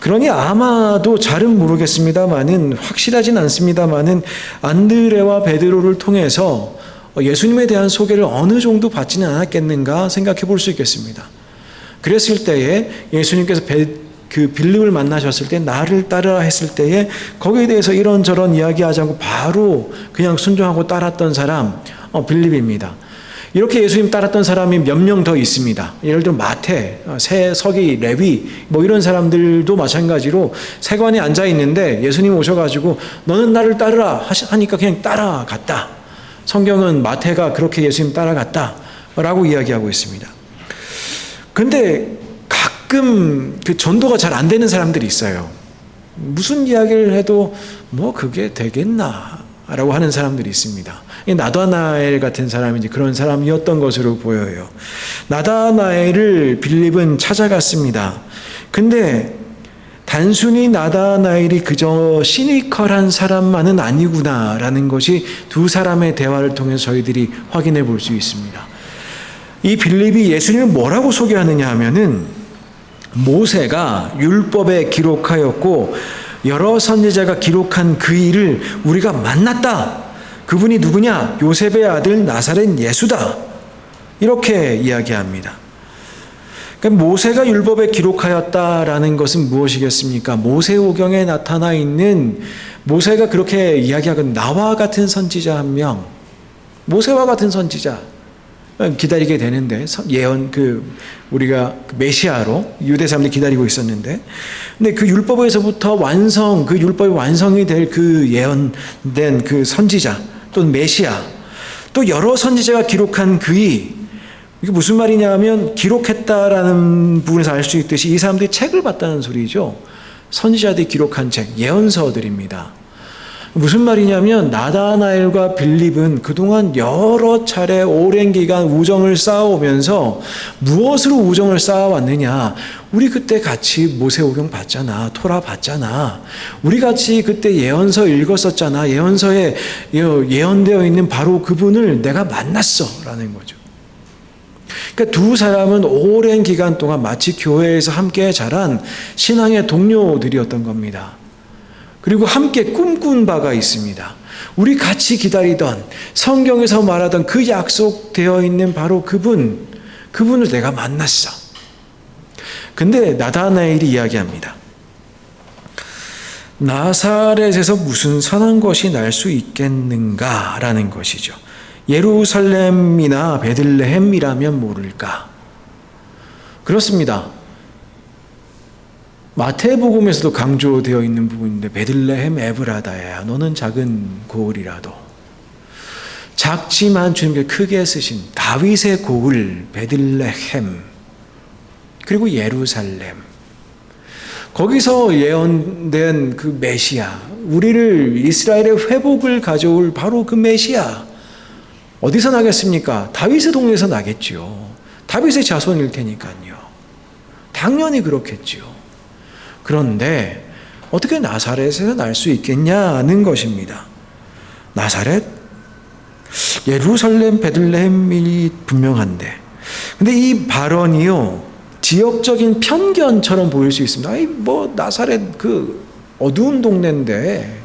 그러니 아마도 잘은 모르겠습니다만은, 확실하진 않습니다만은 안드레와 베드로를 통해서 예수님에 대한 소개를 어느 정도 받지는 않았겠는가 생각해 볼 수 있겠습니다. 그랬을 때에 예수님께서 그 빌립을 만나셨을 때 나를 따르라 했을 때에 거기에 대해서 이런저런 이야기하지 않고 바로 그냥 순종하고 따랐던 사람 빌립입니다. 이렇게 예수님 따랐던 사람이 몇 명 더 있습니다. 예를 들어 마태, 서기, 레위 뭐 이런 사람들도 마찬가지로 세관에 앉아 있는데 예수님 오셔가지고 너는 나를 따르라 하니까 그냥 따라갔다. 성경은 마태가 그렇게 예수님 따라갔다라고 이야기하고 있습니다. 근데 가끔 그 전도가 잘 안 되는 사람들이 있어요. 무슨 이야기를 해도 뭐 그게 되겠나라고 하는 사람들이 있습니다. 나다나엘 같은 사람이 이제 그런 사람이었던 것으로 보여요. 나다나엘을 빌립은 찾아갔습니다. 근데 단순히 나다나엘이 그저 시니컬한 사람만은 아니구나라는 것이 두 사람의 대화를 통해서 저희들이 확인해 볼 수 있습니다. 이 빌립이 예수님을 뭐라고 소개하느냐 하면은 모세가 율법에 기록하였고 여러 선지자가 기록한 그 일을 우리가 만났다. 그분이 누구냐? 요셉의 아들 나사렛 예수다. 이렇게 이야기합니다. 그러니까 모세가 율법에 기록하였다라는 것은 무엇이겠습니까? 모세오경에 나타나 있는 모세가 그렇게 이야기하건 나와 같은 선지자 한 명, 모세와 같은 선지자 기다리게 되는데 예언 우리가 메시아로 유대 사람들이 기다리고 있었는데, 근데 그 율법에서부터 그 율법이 완성이 될 그 예언된 그 선지자 또는 메시아, 또 여러 선지자가 기록한 그이, 이게 무슨 말이냐 하면 기록했다라는 부분에서 알 수 있듯이 이 사람들이 책을 봤다는 소리죠. 선지자들이 기록한 책, 예언서들입니다. 무슨 말이냐면 나다나엘과 빌립은 그동안 여러 차례 오랜 기간 우정을 쌓아오면서 무엇으로 우정을 쌓아왔느냐? 우리 그때 같이 모세오경 봤잖아. 토라 봤잖아. 우리 같이 그때 예언서 읽었었잖아. 예언서에 예언되어 있는 바로 그분을 내가 만났어 라는 거죠. 그러니까 두 사람은 오랜 기간 동안 마치 교회에서 함께 자란 신앙의 동료들이었던 겁니다. 그리고 함께 꿈꾼 바가 있습니다. 우리 같이 기다리던 성경에서 말하던 그 약속되어 있는 바로 그분을 내가 만났어. 근데 나다나엘이 이야기합니다. 나사렛에서 무슨 선한 것이 날 수 있겠는가라는 것이죠. 예루살렘이나 베들레헴이라면 모를까. 그렇습니다. 마태복음에서도 강조되어 있는 부분인데 베들레헴 에브라다야 너는 작은 고을이라도, 작지만 주님께 크게 쓰신 다윗의 고을 베들레헴, 그리고 예루살렘, 거기서 예언된 그 메시아, 우리를 이스라엘의 회복을 가져올 바로 그 메시아 어디서 나겠습니까? 다윗의 동네에서 나겠지요. 다윗의 자손일 테니까요. 당연히 그렇겠지요. 그런데 어떻게 나사렛에서 날 수 있겠냐는 것입니다. 나사렛? 예루살렘, 베들레헴이 분명한데, 근데 이 발언이요 지역적인 편견처럼 보일 수 있습니다. 나사렛 그 어두운 동네인데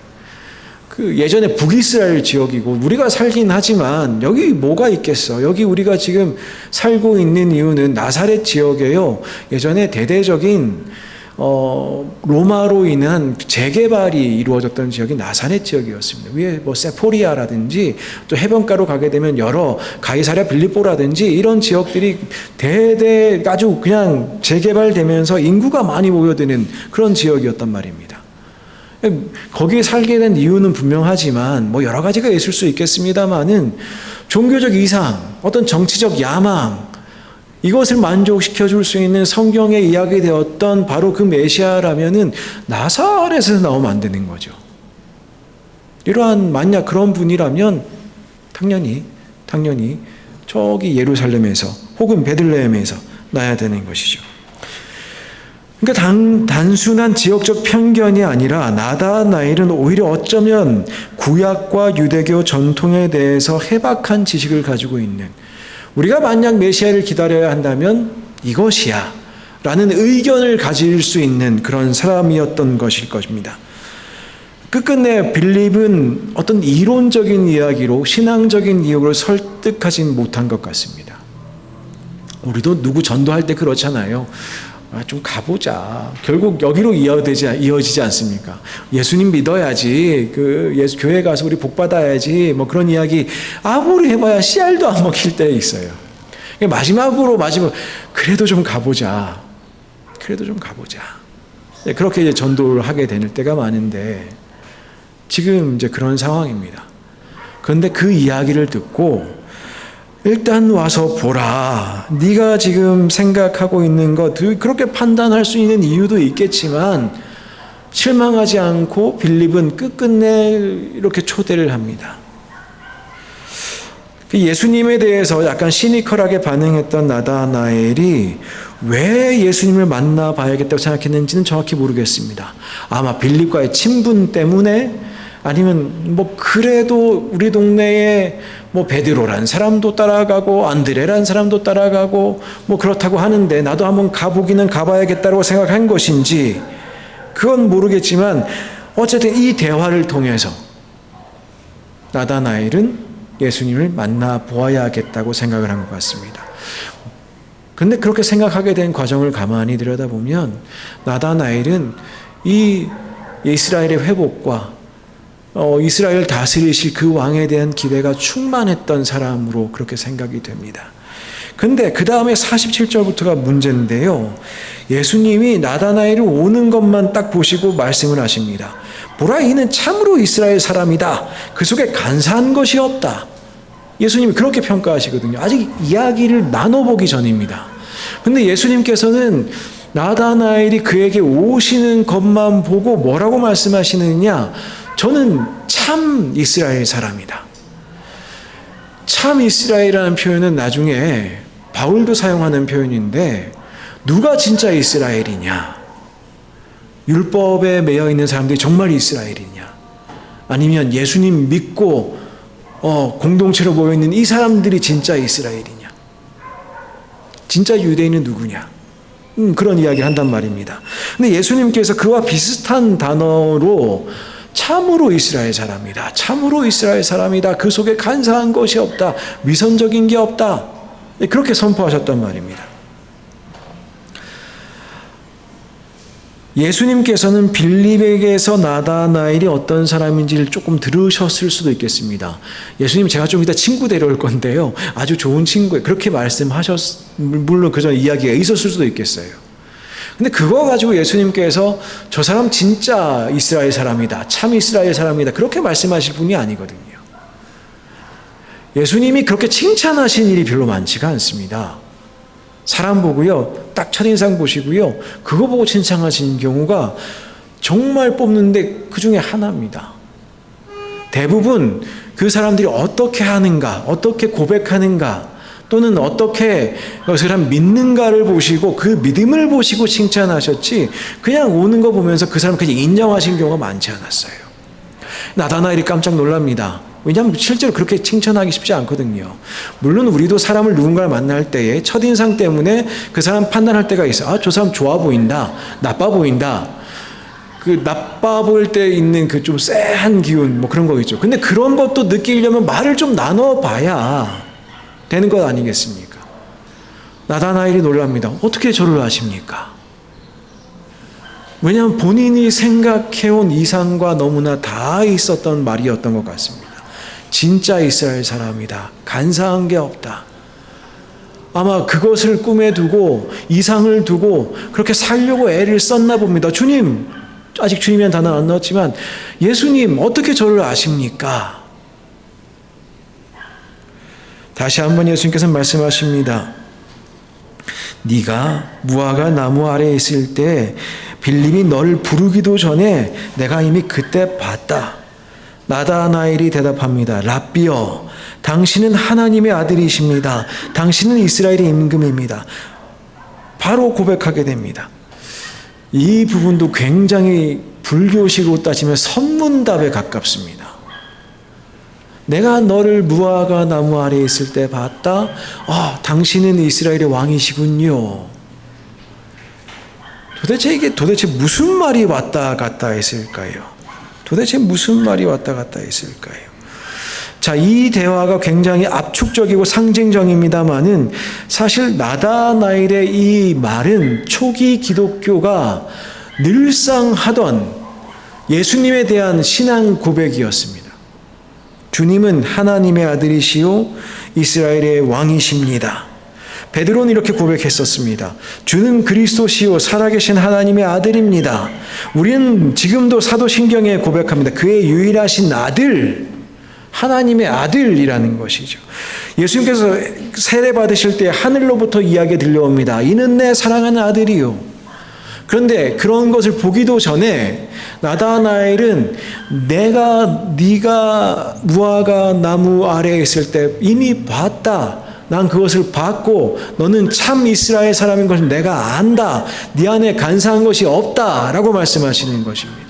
그 예전에 북이스라엘 지역이고 우리가 살긴 하지만 여기 뭐가 있겠어. 여기 우리가 지금 살고 있는 이유는 나사렛 지역에요 예전에 대대적인 로마로 인한 재개발이 이루어졌던 지역이 나사렛 지역이었습니다. 위에 세포리아라든지 또 해변가로 가게 되면 여러 가이사랴 빌립보라든지 이런 지역들이 아주 그냥 재개발되면서 인구가 많이 모여드는 그런 지역이었단 말입니다. 거기에 살게 된 이유는 분명하지만 여러 가지가 있을 수 있겠습니다만은 종교적 이상, 어떤 정치적 야망, 이것을 만족시켜 줄 수 있는 성경에 이야기되었던 바로 그 메시아라면은 나사렛에서 나오면 안 되는 거죠. 이러한 만약 그런 분이라면 당연히 저기 예루살렘에서 혹은 베들레헴에서 나야 되는 것이죠. 그러니까 단순한 지역적 편견이 아니라 나다나엘은 오히려 어쩌면 구약과 유대교 전통에 대해서 해박한 지식을 가지고 있는, 우리가 만약 메시아를 기다려야 한다면 이것이야 라는 의견을 가질 수 있는 그런 사람이었던 것일 것입니다. 끝끝내 빌립은 어떤 이론적인 이야기로, 신앙적인 이유로 설득하진 못한 것 같습니다. 우리도 누구 전도할 때 그렇잖아요. 좀 가보자. 결국 여기로 이어지지 않습니까? 예수님 믿어야지. 교회 가서 우리 복 받아야지. 뭐 그런 이야기 아무리 해봐야 씨알도 안 먹힐 때 있어요. 마지막으로 그래도 좀 가보자. 그래도 좀 가보자. 그렇게 이제 전도를 하게 되는 때가 많은데 지금 이제 그런 상황입니다. 그런데 그 이야기를 듣고 일단 와서 보라. 네가 지금 생각하고 있는 것, 그렇게 판단할 수 있는 이유도 있겠지만 실망하지 않고 빌립은 끝끝내 이렇게 초대를 합니다. 예수님에 대해서 약간 시니컬하게 반응했던 나다나엘이 왜 예수님을 만나봐야겠다고 생각했는지는 정확히 모르겠습니다. 아마 빌립과의 친분 때문에, 아니면 그래도 우리 동네에 베드로라는 사람도 따라가고 안드레라는 사람도 따라가고 그렇다고 하는데 나도 한번 가보기는 가봐야겠다고 생각한 것인지 그건 모르겠지만, 어쨌든 이 대화를 통해서 나다나엘은 예수님을 만나보아야겠다고 생각을 한 것 같습니다. 그런데 그렇게 생각하게 된 과정을 가만히 들여다보면 나다나엘은 이 이스라엘의 회복과 이스라엘을 다스리실 그 왕에 대한 기대가 충만했던 사람으로 그렇게 생각이 됩니다. 근데 그 다음에 47절부터가 문제인데요. 예수님이 나다나엘을 오는 것만 딱 보시고 말씀을 하십니다. 보라, 이는 참으로 이스라엘 사람이다. 그 속에 간사한 것이 없다. 예수님이 그렇게 평가하시거든요. 아직 이야기를 나눠보기 전입니다. 근데 예수님께서는 나다나엘이 그에게 오시는 것만 보고 뭐라고 말씀하시느냐? 저는 참 이스라엘 사람이다. 참 이스라엘이라는 표현은 나중에 바울도 사용하는 표현인데, 누가 진짜 이스라엘이냐? 율법에 매여 있는 사람들이 정말 이스라엘이냐? 아니면 예수님 믿고 공동체로 모여 있는 이 사람들이 진짜 이스라엘이냐? 진짜 유대인은 누구냐? 그런 이야기를 한단 말입니다. 근데 예수님께서 그와 비슷한 단어로 참으로 이스라엘 사람이다. 참으로 이스라엘 사람이다. 그 속에 간사한 것이 없다. 위선적인 게 없다. 그렇게 선포하셨단 말입니다. 예수님께서는 빌립에게서 나다나엘이 어떤 사람인지를 조금 들으셨을 수도 있겠습니다. 예수님, 제가 좀 이따 친구 데려올 건데요. 아주 좋은 친구예요. 그렇게 물론 그 전에 이야기가 있었을 수도 있겠어요. 근데 그거 가지고 예수님께서 저 사람 진짜 이스라엘 사람이다. 참 이스라엘 사람이다. 그렇게 말씀하실 분이 아니거든요. 예수님이 그렇게 칭찬하신 일이 별로 많지가 않습니다. 사람 보고요, 딱 첫인상 보시고요, 그거 보고 칭찬하신 경우가 정말 뽑는데 그 중에 하나입니다. 대부분 그 사람들이 어떻게 하는가, 어떻게 고백하는가, 또는 어떻게 그 사람 믿는가를 보시고 그 믿음을 보시고 칭찬하셨지, 그냥 오는 거 보면서 그 사람 그냥 인정하신 경우가 많지 않았어요. 나다나엘이 깜짝 놀랍니다. 왜냐하면 실제로 그렇게 칭찬하기 쉽지 않거든요. 물론 우리도 사람을 누군가를 만날 때에 첫인상 때문에 그 사람 판단할 때가 있어요. 아, 저 사람 좋아 보인다, 나빠 보인다. 그 나빠 보일 때 있는 그 좀 쎄한 기운, 그런 거 있죠. 근데 그런 것도 느끼려면 말을 좀 나눠봐야 되는 것 아니겠습니까? 나다나엘이 놀랍니다. 어떻게 저를 아십니까? 왜냐하면 본인이 생각해온 이상과 너무나 다 있었던 말이었던 것 같습니다. 진짜 이스라엘 사람이다. 간사한 게 없다. 아마 그것을 꿈에 두고 이상을 두고 그렇게 살려고 애를 썼나 봅니다. 주님, 아직 주님이란 단어 안 넣었지만 예수님, 어떻게 저를 아십니까? 다시 한번 예수님께서 말씀하십니다. 네가 무화과 나무 아래에 있을 때 빌립이 너를 부르기도 전에 내가 이미 그때 봤다. 나다나엘이 대답합니다. 랍비여, 당신은 하나님의 이 부분도 굉장히 불교식으로 따지면 선문답에 가깝습니다. 내가 너를 무화과 나무 아래에 있을 때 봤다. 당신은 이스라엘의 왕이시군요. 도대체 무슨 말이 왔다 갔다 했을까요? 도대체 무슨 말이 왔다 갔다 했을까요? 자, 이 대화가 굉장히 압축적이고 상징적입니다만은 사실 나다나엘의 이 말은 초기 기독교가 늘상 하던 예수님에 대한 신앙 고백이었습니다. 주님은 하나님의 아들이시요 이스라엘의 왕이십니다. 베드로는 이렇게 고백했었습니다. 주는 그리스도시요 살아계신 하나님의 아들입니다. 우리는 지금도 사도신경에 고백합니다. 그의 유일하신 아들, 하나님의 아들이라는 것이죠. 예수님께서 세례 받으실 때 하늘로부터 이야기 들려옵니다. 이는 내 사랑하는 아들이요. 그런데 그런 것을 보기도 전에 나다나엘은 네가 무화과 나무 아래에 있을 때 이미 봤다. 난 그것을 봤고 너는 참 이스라엘 사람인 것을 내가 안다. 네 안에 간사한 것이 없다. 라고 말씀하시는 것입니다.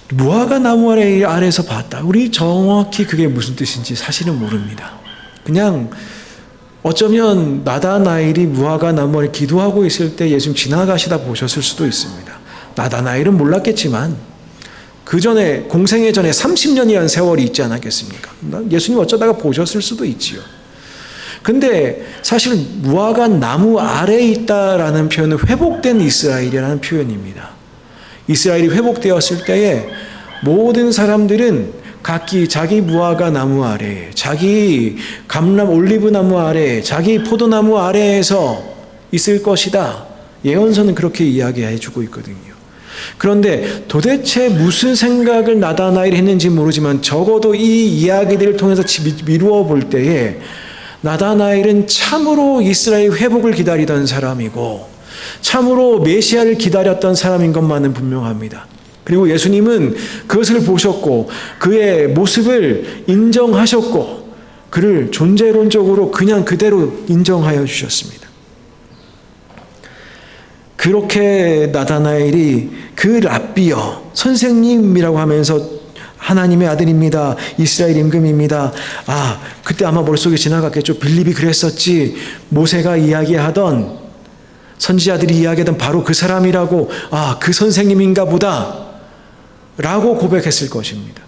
무화과 나무 아래에서 봤다. 우리 정확히 그게 무슨 뜻인지 사실은 모릅니다. 그냥 어쩌면 나다나엘이 무화과 나무 아래 기도하고 있을 때 예수님 지나가시다 보셨을 수도 있습니다. 나다나엘은 몰랐겠지만 그 전에 공생애 전에 30년이라는 세월이 있지 않았겠습니까? 예수님 어쩌다가 보셨을 수도 있지요. 근데 사실 무화과 나무 아래에 있다라는 표현은 회복된 이스라엘이라는 표현입니다. 이스라엘이 회복되었을 때에 모든 사람들은 각기 자기 무화과 나무 아래, 자기 감람 올리브 나무 아래, 자기 포도나무 아래에서 있을 것이다. 예언서는 그렇게 이야기해 주고 있거든요. 그런데 도대체 무슨 생각을 나다나엘이 했는지 모르지만 적어도 이 이야기들을 통해서 미루어 볼 때에 나다나엘은 참으로 이스라엘 회복을 기다리던 사람이고 참으로 메시아를 기다렸던 사람인 것만은 분명합니다. 그리고 예수님은 그것을 보셨고 그의 모습을 인정하셨고 그를 존재론적으로 그냥 그대로 인정하여 주셨습니다. 그렇게 나다나엘이 그 랍비여 선생님이라고 하면서 하나님의 아들입니다. 이스라엘 임금입니다. 그때 아마 머릿속에 지나갔겠죠. 빌립이 그랬었지. 모세가 이야기하던 선지자들이 이야기하던 바로 그 사람이라고 그 선생님인가 보다 라고 고백했을 것입니다.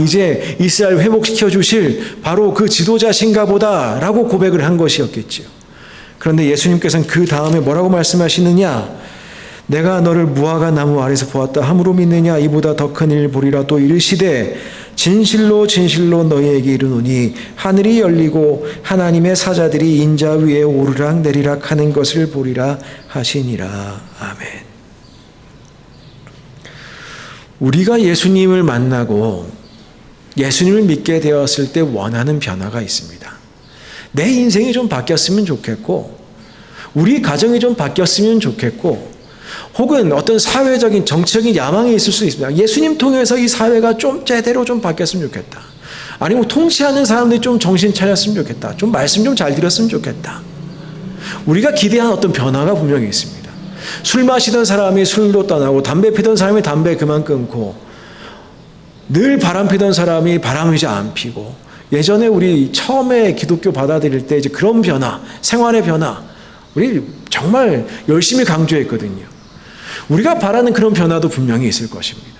이제 이스라엘 회복시켜 주실 바로 그 지도자신가 보다 라고 고백을 한 것이었겠지요. 그런데 예수님께서는 그 다음에 뭐라고 말씀하시느냐? 내가 너를 무화과 나무 아래서 보았다 함으로 믿느냐? 이보다 더 큰 일 보리라. 또 이르시되 진실로 진실로 너희에게 이르노니 하늘이 열리고 하나님의 사자들이 인자 위에 오르락 내리락 하는 것을 보리라 하시니라. 아멘. 우리가 예수님을 만나고 예수님을 믿게 되었을 때 원하는 변화가 있습니다. 내 인생이 좀 바뀌었으면 좋겠고 우리 가정이 좀 바뀌었으면 좋겠고 혹은 어떤 사회적인 정치적인 야망이 있을 수 있습니다. 예수님 통해서 이 사회가 좀 제대로 좀 바뀌었으면 좋겠다. 아니면 통치하는 사람들이 좀 정신 차렸으면 좋겠다. 좀 말씀 좀 잘 들었으면 좋겠다. 우리가 기대하는 어떤 변화가 분명히 있습니다. 술 마시던 사람이 술로 떠나고 담배 피던 사람이 담배 그만 끊고 늘 바람 피던 사람이 바람을 이제 안 피고 예전에 우리 처음에 기독교 받아들일 때 이제 그런 변화, 생활의 변화 우리 정말 열심히 강조했거든요. 우리가 바라는 그런 변화도 분명히 있을 것입니다.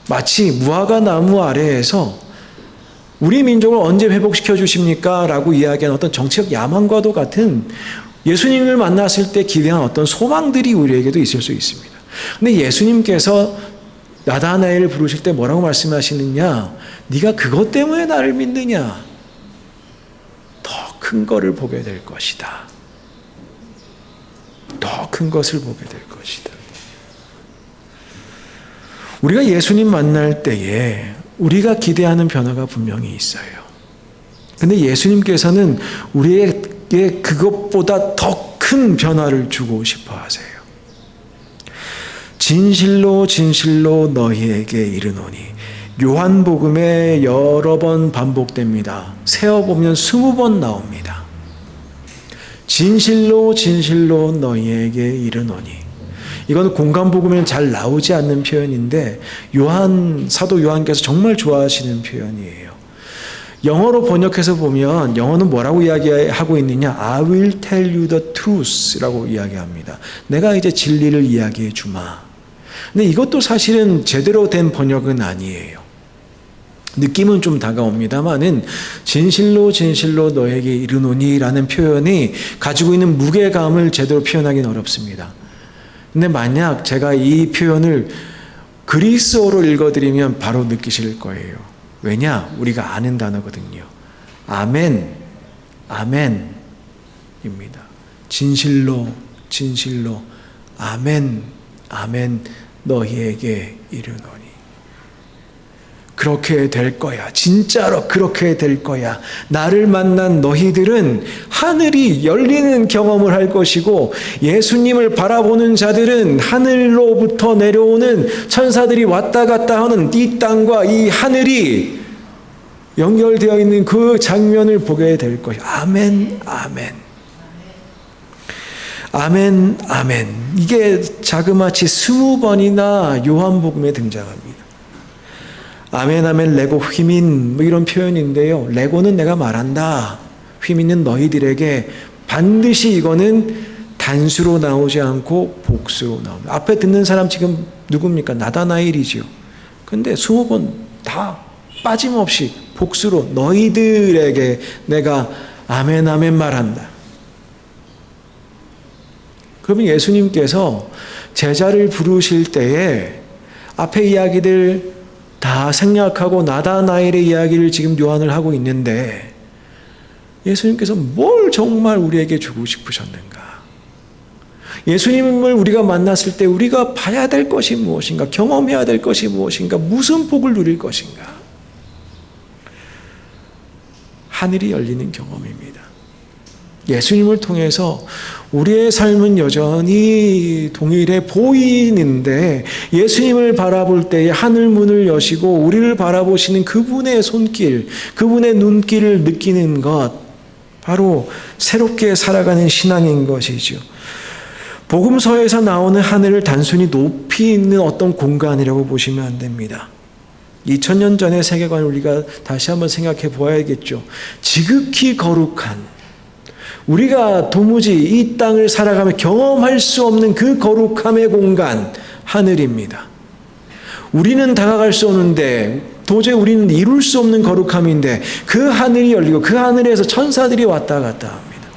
마치 무화과 나무 아래에서 우리 민족을 언제 회복시켜 주십니까? 라고 이야기하는 어떤 정치적 야망과도 같은 예수님을 만났을 때 기대한 어떤 소망들이 우리에게도 있을 수 있습니다. 근데 예수님께서 나다나엘을 부르실 때 뭐라고 말씀하시느냐? 네가 그것 때문에 나를 믿느냐? 더 큰 거를 보게 될 것이다. 더 큰 것을 보게 될 것이다. 우리가 예수님 만날 때에 우리가 기대하는 변화가 분명히 있어요. 근데 예수님께서는 우리에게 그것보다 더 큰 변화를 주고 싶어 하세요. 진실로 진실로 너희에게 이르노니 요한복음에 여러 번 반복됩니다. 세어보면 20번 나옵니다. 진실로 진실로 너희에게 이르노니. 이건 공간복음에는 잘 나오지 않는 표현인데 사도 요한께서 정말 좋아하시는 표현이에요. 영어로 번역해서 보면 영어는 뭐라고 이야기하고 있느냐? I will tell you the truth 라고 이야기합니다. 내가 이제 진리를 이야기해 주마. 근데 이것도 사실은 제대로 된 번역은 아니에요. 느낌은 좀 다가옵니다만은 진실로 진실로 너에게 이르노니 라는 표현이 가지고 있는 무게감을 제대로 표현하기는 어렵습니다. 근데 만약 제가 이 표현을 그리스어로 읽어드리면 바로 느끼실 거예요. 왜냐? 우리가 아는 단어거든요. 아멘, 아멘입니다. 진실로, 진실로, 아멘, 아멘, 너희에게 이르노니. 그렇게 될 거야. 진짜로 그렇게 될 거야. 나를 만난 너희들은 하늘이 열리는 경험을 할 것이고 예수님을 바라보는 자들은 하늘로부터 내려오는 천사들이 왔다 갔다 하는 이 땅과 이 하늘이 연결되어 있는 그 장면을 보게 될 것이야. 아멘, 아멘. 아멘, 아멘. 이게 자그마치 20번이나 요한복음에 등장합니다. 아멘, 아멘, 레고, 휘민, 뭐 이런 표현인데요. 레고는 내가 말한다. 휘민은 너희들에게 반드시 이거는 단수로 나오지 않고 복수로 나옵니다. 앞에 듣는 사람 지금 누굽니까? 나다나엘이지요. 근데 20번 다 빠짐없이 복수로 너희들에게 내가 아멘, 아멘 말한다. 그러면 예수님께서 제자를 부르실 때에 앞에 이야기들 다 생략하고 나다나엘의 이야기를 지금 요한을 하고 있는데 예수님께서 뭘 정말 우리에게 주고 싶으셨는가? 예수님을 우리가 만났을 때 우리가 봐야 될 것이 무엇인가? 경험해야 될 것이 무엇인가? 무슨 복을 누릴 것인가? 하늘이 열리는 경험입니다. 예수님을 통해서 우리의 삶은 여전히 동일해 보이는데 예수님을 바라볼 때에 하늘 문을 여시고 우리를 바라보시는 그분의 손길, 그분의 눈길을 느끼는 것, 바로 새롭게 살아가는 신앙인 것이죠. 복음서에서 나오는 하늘을 단순히 높이 있는 어떤 공간이라고 보시면 안 됩니다. 2000년 전의 세계관을 우리가 다시 한번 생각해 보아야겠죠. 지극히 거룩한, 우리가 도무지 이 땅을 살아가며 경험할 수 없는 그 거룩함의 공간, 하늘입니다. 우리는 다가갈 수 없는데 도저히 우리는 이룰 수 없는 거룩함인데 그 하늘이 열리고 그 하늘에서 천사들이 왔다 갔다 합니다.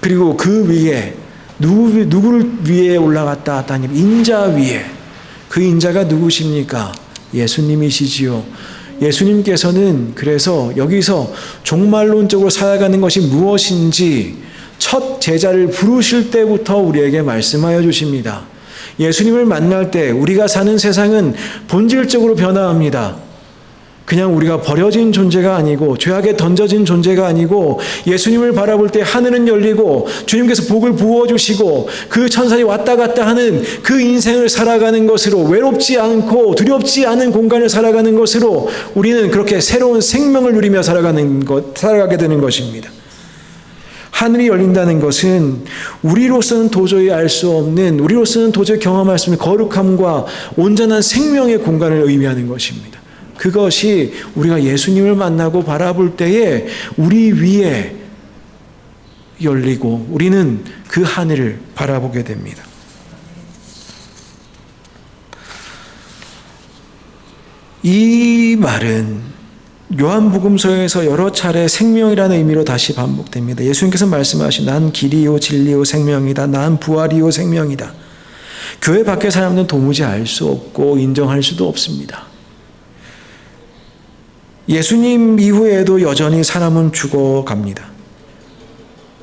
그리고 그 위에 누구를 위에 올라갔다 갔다 하니 인자 위에, 그 인자가 누구십니까? 예수님이시지요. 예수님께서는 그래서 여기서 종말론적으로 살아가는 것이 무엇인지 첫 제자를 부르실 때부터 우리에게 말씀하여 주십니다. 예수님을 만날 때 우리가 사는 세상은 본질적으로 변화합니다. 그냥 우리가 버려진 존재가 아니고 죄악에 던져진 존재가 아니고 예수님을 바라볼 때 하늘은 열리고 주님께서 복을 부어주시고 그 천사들이 왔다 갔다 하는 그 인생을 살아가는 것으로, 외롭지 않고 두렵지 않은 공간을 살아가는 것으로 우리는 그렇게 새로운 생명을 누리며 살아가게 되는 것입니다. 하늘이 열린다는 것은 우리로서는 도저히 알 수 없는, 우리로서는 도저히 경험할 수 없는 거룩함과 온전한 생명의 공간을 의미하는 것입니다. 그것이 우리가 예수님을 만나고 바라볼 때에 우리 위에 열리고 우리는 그 하늘을 바라보게 됩니다. 이 말은 요한복음서에서 여러 차례 생명이라는 의미로 다시 반복됩니다. 예수님께서 말씀하신 난 길이요 진리요 생명이다. 난 부활이요 생명이다. 교회 밖의 사람들은 도무지 알 수 없고 인정할 수도 없습니다. 예수님 이후에도 여전히 사람은 죽어갑니다.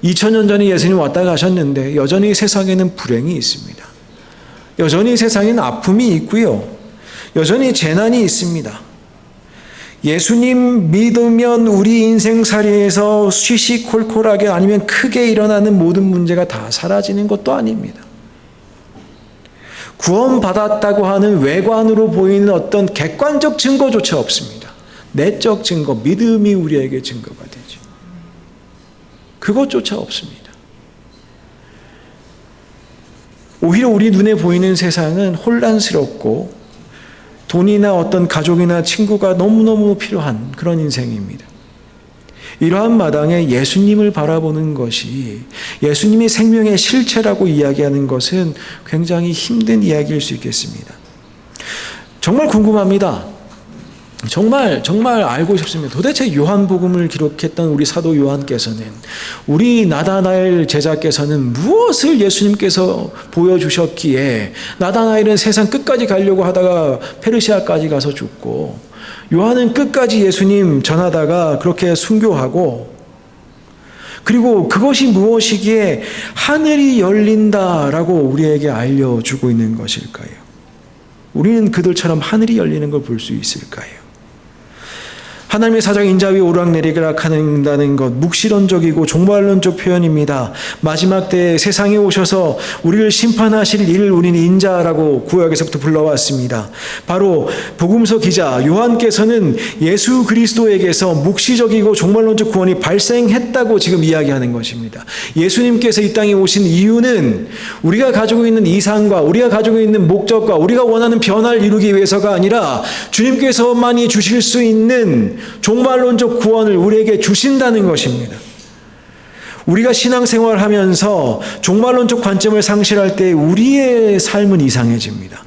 2000년 전에 예수님 왔다 가셨는데 여전히 세상에는 불행이 있습니다. 여전히 세상에는 아픔이 있고요. 여전히 재난이 있습니다. 예수님 믿으면 우리 인생살이에서 시시콜콜하게 아니면 크게 일어나는 모든 문제가 다 사라지는 것도 아닙니다. 구원받았다고 하는 외관으로 보이는 어떤 객관적 증거조차 없습니다. 내적 증거, 믿음이 우리에게 증거가 되죠. 그것조차 없습니다. 오히려 우리 눈에 보이는 세상은 혼란스럽고 돈이나 어떤 가족이나 친구가 너무너무 필요한 그런 인생입니다. 이러한 마당에 예수님을 바라보는 것이 예수님이 생명의 실체라고 이야기하는 것은 굉장히 힘든 이야기일 수 있겠습니다. 정말 궁금합니다. 정말 알고 싶습니다. 도대체 요한복음을 기록했던 우리 사도 요한께서는, 우리 나다나엘 제자께서는 무엇을 예수님께서 보여주셨기에 나다나엘은 세상 끝까지 가려고 하다가 페르시아까지 가서 죽고, 요한은 끝까지 예수님 전하다가 그렇게 순교하고, 그리고 그것이 무엇이기에 하늘이 열린다라고 우리에게 알려주고 있는 것일까요? 우리는 그들처럼 하늘이 열리는 걸 볼 수 있을까요? 하나님의 사자가 인자 위에 오락내리락 한다는 것, 묵시론적이고 종말론적 표현입니다. 마지막 때에 세상에 오셔서 우리를 심판하실 일을 우리는 인자라고 구약에서부터 불러왔습니다. 바로 복음서 기자 요한께서는 예수 그리스도에게서 묵시적이고 종말론적 구원이 발생했다고 지금 이야기하는 것입니다. 예수님께서 이 땅에 오신 이유는 우리가 가지고 있는 이상과 우리가 가지고 있는 목적과 우리가 원하는 변화를 이루기 위해서가 아니라 주님께서만이 주실 수 있는 종말론적 구원을 우리에게 주신다는 것입니다. 우리가 신앙생활을 하면서 종말론적 관점을 상실할 때 우리의 삶은 이상해집니다.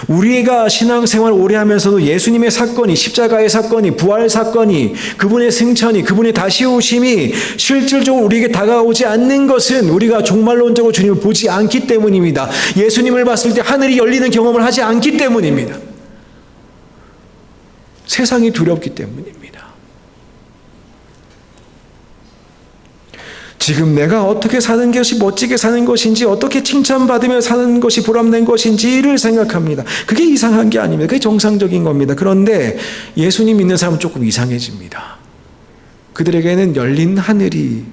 우리가 신앙생활을 오래 하면서도 예수님의 사건이, 십자가의 사건이, 부활 사건이, 그분의 승천이, 그분의 다시 오심이 실질적으로 우리에게 다가오지 않는 것은 우리가 종말론적으로 주님을 보지 않기 때문입니다. 예수님을 봤을 때 하늘이 열리는 경험을 하지 않기 때문입니다. 세상이 두렵기 때문입니다. 지금 내가 어떻게 사는 것이 멋지게 사는 것인지, 어떻게 칭찬받으며 사는 것이 보람된 것인지를 생각합니다. 그게 이상한 게 아닙니다. 그게 정상적인 겁니다. 그런데 예수님 믿는 사람은 조금 이상해집니다. 그들에게는 열린 하늘이,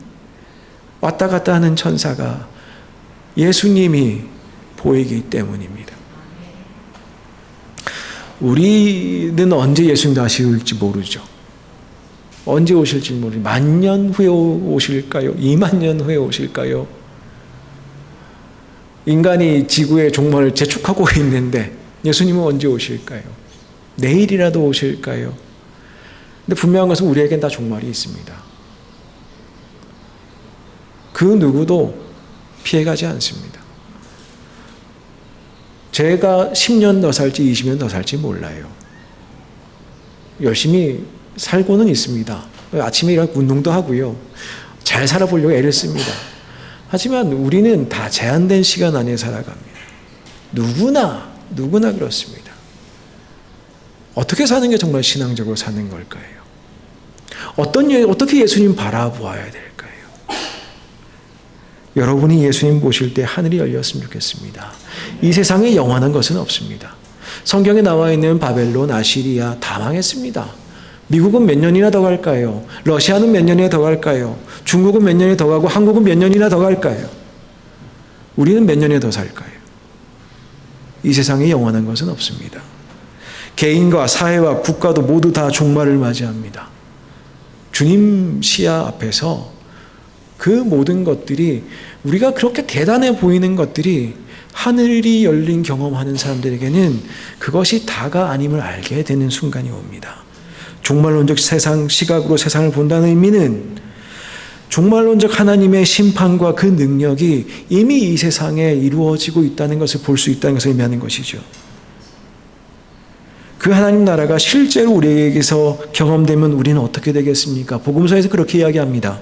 왔다 갔다 하는 천사가, 예수님이 보이기 때문입니다. 우리는 언제 예수님 다시 올지 모르죠. 언제 오실지 모르죠. 10,000년 후에 오실까요? 20,000년 후에 오실까요? 인간이 지구의 종말을 재촉하고 있는데 예수님은 언제 오실까요? 내일이라도 오실까요? 근데 분명한 것은 우리에겐 다 종말이 있습니다. 그 누구도 피해가지 않습니다. 제가 10년 더 살지 20년 더 살지 몰라요. 열심히 살고는 있습니다. 아침에 일어나 운동도 하고요. 잘 살아보려고 애를 씁니다. 하지만 우리는 다 제한된 시간 안에 살아갑니다. 누구나 그렇습니다. 어떻게 사는 게 정말 신앙적으로 사는 걸까요? 어떻게 예수님 바라보아야 될까요? 여러분이 예수님 보실 때 하늘이 열렸으면 좋겠습니다. 이 세상에 영원한 것은 없습니다. 성경에 나와 있는 바벨론, 아시리아 다 망했습니다. 미국은 몇 년이나 더 갈까요? 러시아는 몇 년이나 더 갈까요? 중국은 몇 년이나 더 가고 한국은 몇 년이나 더 갈까요? 우리는 몇 년이나 더 살까요? 이 세상에 영원한 것은 없습니다. 개인과 사회와 국가도 모두 다 종말을 맞이합니다. 주님 시야 앞에서 그 모든 것들이, 우리가 그렇게 대단해 보이는 것들이 하늘이 열린 경험하는 사람들에게는 그것이 다가 아님을 알게 되는 순간이 옵니다. 종말론적 세상 시각으로 세상을 본다는 의미는 종말론적 하나님의 심판과 그 능력이 이미 이 세상에 이루어지고 있다는 것을 볼 수 있다는 것을 의미하는 것이죠. 그 하나님 나라가 실제로 우리에게서 경험되면 우리는 어떻게 되겠습니까? 복음서에서 그렇게 이야기합니다.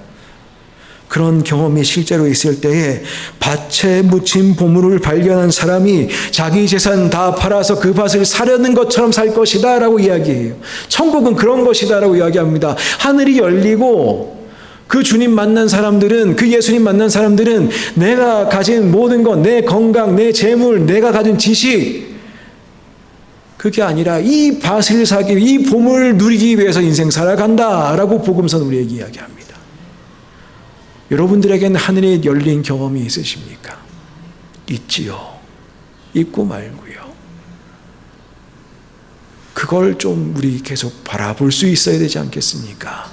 그런 경험이 실제로 있을 때에 밭에 묻힌 보물을 발견한 사람이 자기 재산 다 팔아서 그 밭을 사려는 것처럼 살 것이다 라고 이야기해요. 천국은 그런 것이다 라고 이야기합니다. 하늘이 열리고 그 주님 만난 사람들은, 그 예수님 만난 사람들은 내가 가진 모든 것, 내 건강, 내 재물, 내가 가진 지식, 그게 아니라 이 밭을 사기, 이 보물을 누리기 위해서 인생 살아간다 라고 복음서는 우리에게 이야기합니다. 여러분들에게는 하늘에 열린 경험이 있으십니까? 있지요. 잊고 말고요. 그걸 좀 우리 계속 바라볼 수 있어야 되지 않겠습니까?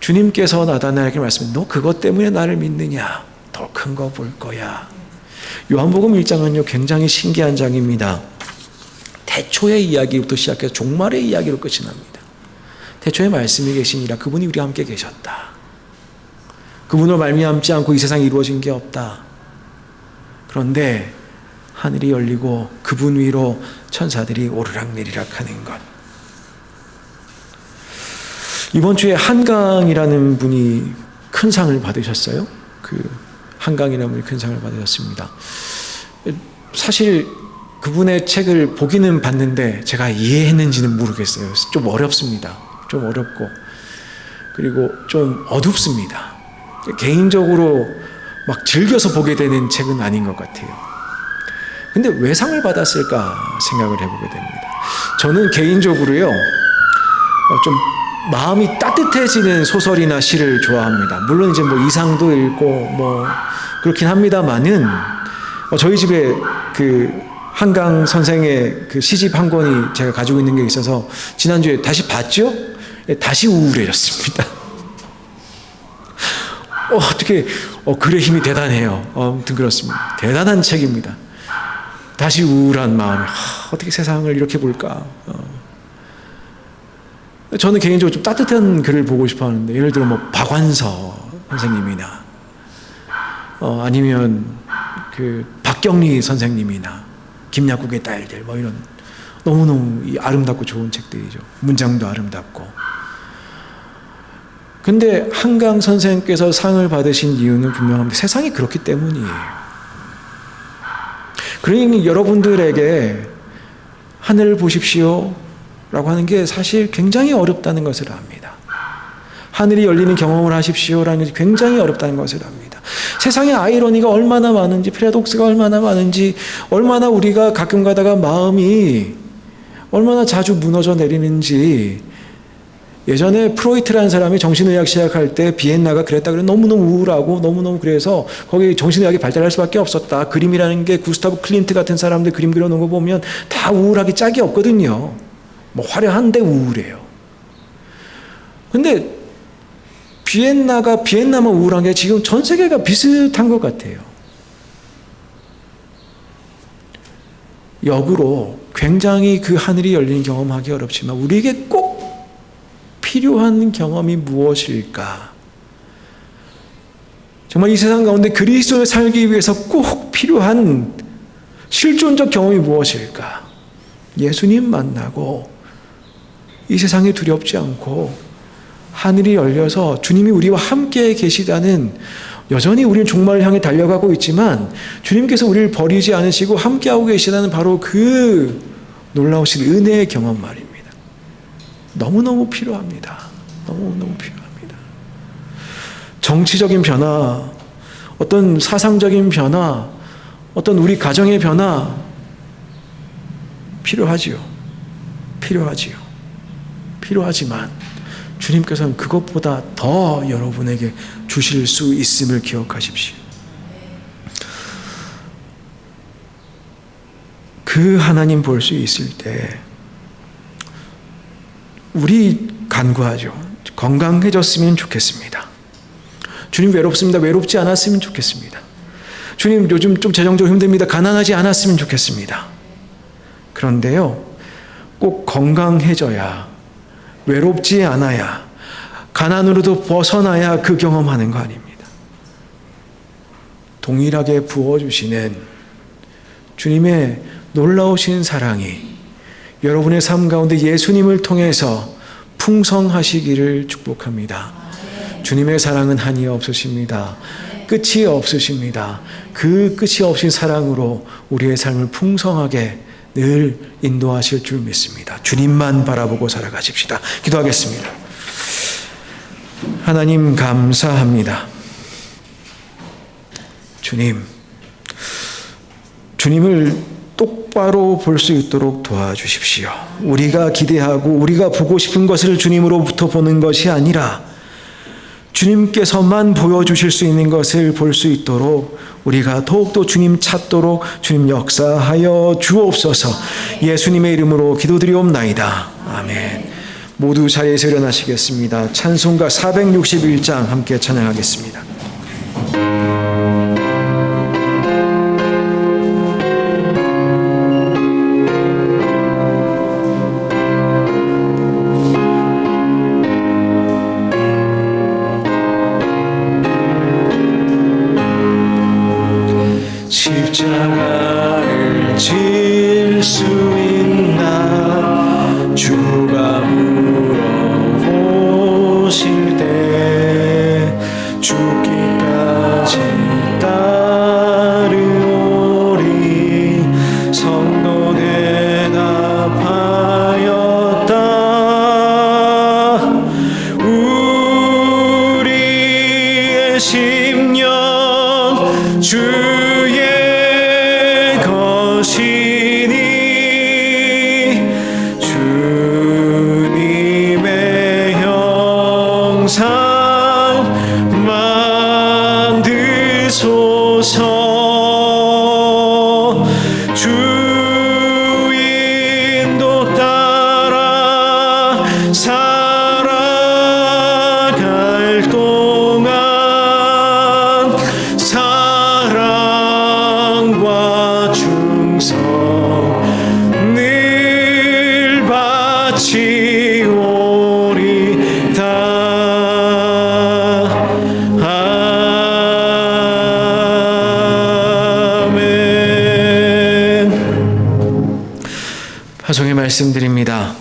주님께서 나다나에게 말씀해, 너 그것 때문에 나를 믿느냐? 더 큰 거 볼 거야. 요한복음 1장은요 굉장히 신기한 장입니다. 태초의 이야기부터 시작해서 종말의 이야기로 끝이 납니다. 태초에 말씀이 계시니라 그분이 우리와 함께 계셨다. 그분으로 말미암지 않고 이 세상에 이루어진 게 없다. 그런데 하늘이 열리고 그분 위로 천사들이 오르락내리락 하는 것. 이번 주에 한강이라는 분이 큰 상을 받으셨어요. 그 한강이라는 분이 큰 상을 받으셨습니다. 사실 그분의 책을 보기는 봤는데 제가 이해했는지는 모르겠어요. 좀 어렵습니다. 좀 어렵고 그리고 좀 어둡습니다. 개인적으로 막 즐겨서 보게 되는 책은 아닌 것 같아요. 근데 왜 상을 받았을까 생각을 해보게 됩니다. 저는 개인적으로요, 좀 마음이 따뜻해지는 소설이나 시를 좋아합니다. 물론 이제 뭐 이상도 읽고 뭐 그렇긴 합니다만은 저희 집에 그 한강 선생의 그 시집 한 권이 제가 가지고 있는 게 있어서 지난주에 다시 봤죠? 다시 우울해졌습니다. 어떻게 글의 힘이 대단해요. 아무튼 그렇습니다. 대단한 책입니다. 다시 우울한 마음에 어떻게 세상을 이렇게 볼까. 저는 개인적으로 좀 따뜻한 글을 보고 싶어 하는데 예를 들어 뭐 박완서 선생님이나 아니면 그 박경리 선생님이나 김약국의 딸들 뭐 이런 너무너무 아름답고 좋은 책들이죠. 문장도 아름답고. 근데 한강 선생님께서 상을 받으신 이유는 분명합니다. 세상이 그렇기 때문이에요. 그러니 여러분들에게 하늘을 보십시오 라고 하는 게 사실 굉장히 어렵다는 것을 압니다. 하늘이 열리는 경험을 하십시오라는 것이 굉장히 어렵다는 것을 압니다. 세상에 아이러니가 얼마나 많은지, 패러독스가 얼마나 많은지, 얼마나 우리가 가끔 가다가 마음이 얼마나 자주 무너져 내리는지. 예전에 프로이트라는 사람이 정신의학 시작할 때 비엔나가 그랬다 그래. 너무너무 우울하고 너무너무 그래서 거기 정신의학이 발달할 수밖에 없었다. 그림이라는 게 구스타브 클린트 같은 사람들 그림 그려놓은 거 보면 다 우울하기 짝이 없거든요. 뭐 화려한데 우울해요. 근데 비엔나만 우울한 게 지금 전 세계가 비슷한 것 같아요. 역으로 굉장히 그 하늘이 열리는 경험하기 어렵지만 우리에게 꼭 필요한 경험이 무엇일까? 정말 이 세상 가운데 그리스도를 살기 위해서 꼭 필요한 실존적 경험이 무엇일까? 예수님 만나고 이 세상이 두렵지 않고 하늘이 열려서 주님이 우리와 함께 계시다는, 여전히 우리는 종말을 향해 달려가고 있지만 주님께서 우리를 버리지 않으시고 함께하고 계시다는 바로 그 놀라우신 은혜의 경험 말입니다. 너무너무 필요합니다. 너무너무 필요합니다. 정치적인 변화, 어떤 사상적인 변화, 어떤 우리 가정의 변화 필요하지요. 필요하지만 주님께서는 그것보다 더 여러분에게 주실 수 있음을 기억하십시오. 그 하나님 볼 수 있을 때 우리 간구하죠. 건강해졌으면 좋겠습니다. 주님 외롭습니다. 외롭지 않았으면 좋겠습니다. 주님 요즘 좀 재정적으로 힘듭니다. 가난하지 않았으면 좋겠습니다. 그런데요, 꼭 건강해져야, 외롭지 않아야, 가난으로도 벗어나야 그 경험하는 거 아닙니다. 동일하게 부어주시는 주님의 놀라우신 사랑이 여러분의 삶 가운데 예수님을 통해서 풍성하시기를 축복합니다. 주님의 사랑은 한이 없으십니다. 끝이 없으십니다. 그 끝이 없인 사랑으로 우리의 삶을 풍성하게 늘 인도하실 줄 믿습니다. 주님만 바라보고 살아가십시다. 기도하겠습니다. 하나님 감사합니다. 주님을 똑바로 볼 수 있도록 도와주십시오. 우리가 기대하고 우리가 보고 싶은 것을 주님으로부터 보는 것이 아니라 주님께서만 보여주실 수 있는 것을 볼 수 있도록 우리가 더욱더 주님 찾도록 주님 역사하여 주옵소서. 예수님의 이름으로 기도드리옵나이다. 아멘. 모두 자리에서 일어나시겠습니다. 찬송가 461장 함께 찬양하겠습니다. 십자가를 질 수 있나 주가 물어보실 때 죽기까지 따르오리. 성도 대답하였다. 우리의 심령 주의 것이니 주님의 형상 만드소서. 주 인도 따라 살아갈 동안 사랑과 충성 늘 바치오리다. 아멘. 파송의 말씀드립니다.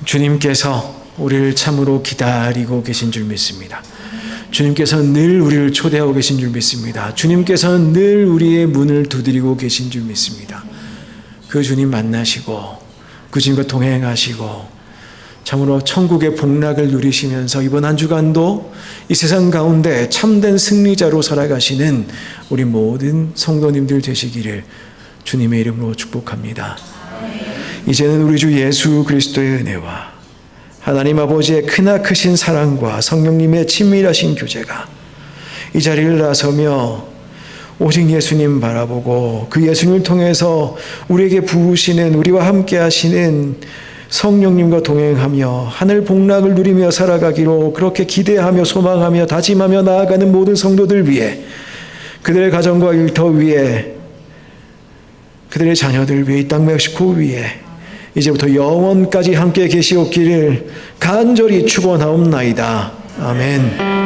주님께서 우리를 참으로 기다리고 계신 줄 믿습니다. 주님께서 늘 우리를 초대하고 계신 줄 믿습니다. 주님께서 늘 우리의 문을 두드리고 계신 줄 믿습니다. 그 주님 만나시고 그 주님과 동행하시고 참으로 천국의 복락을 누리시면서 이번 한 주간도 이 세상 가운데 참된 승리자로 살아가시는 우리 모든 성도님들 되시기를 주님의 이름으로 축복합니다. 이제는 우리 주 예수 그리스도의 은혜와 하나님 아버지의 크나크신 사랑과 성령님의 친밀하신 교제가 이 자리를 나서며 오직 예수님 바라보고 그 예수님을 통해서 우리에게 부으시는, 우리와 함께 하시는 성령님과 동행하며 하늘 복락을 누리며 살아가기로 그렇게 기대하며 소망하며 다짐하며 나아가는 모든 성도들 위해, 그들의 가정과 일터 위에, 그들의 자녀들 위해, 이 땅 멕시코 위에 이제부터 영원까지 함께 계시옵기를 간절히 축원하옵나이다. 아멘.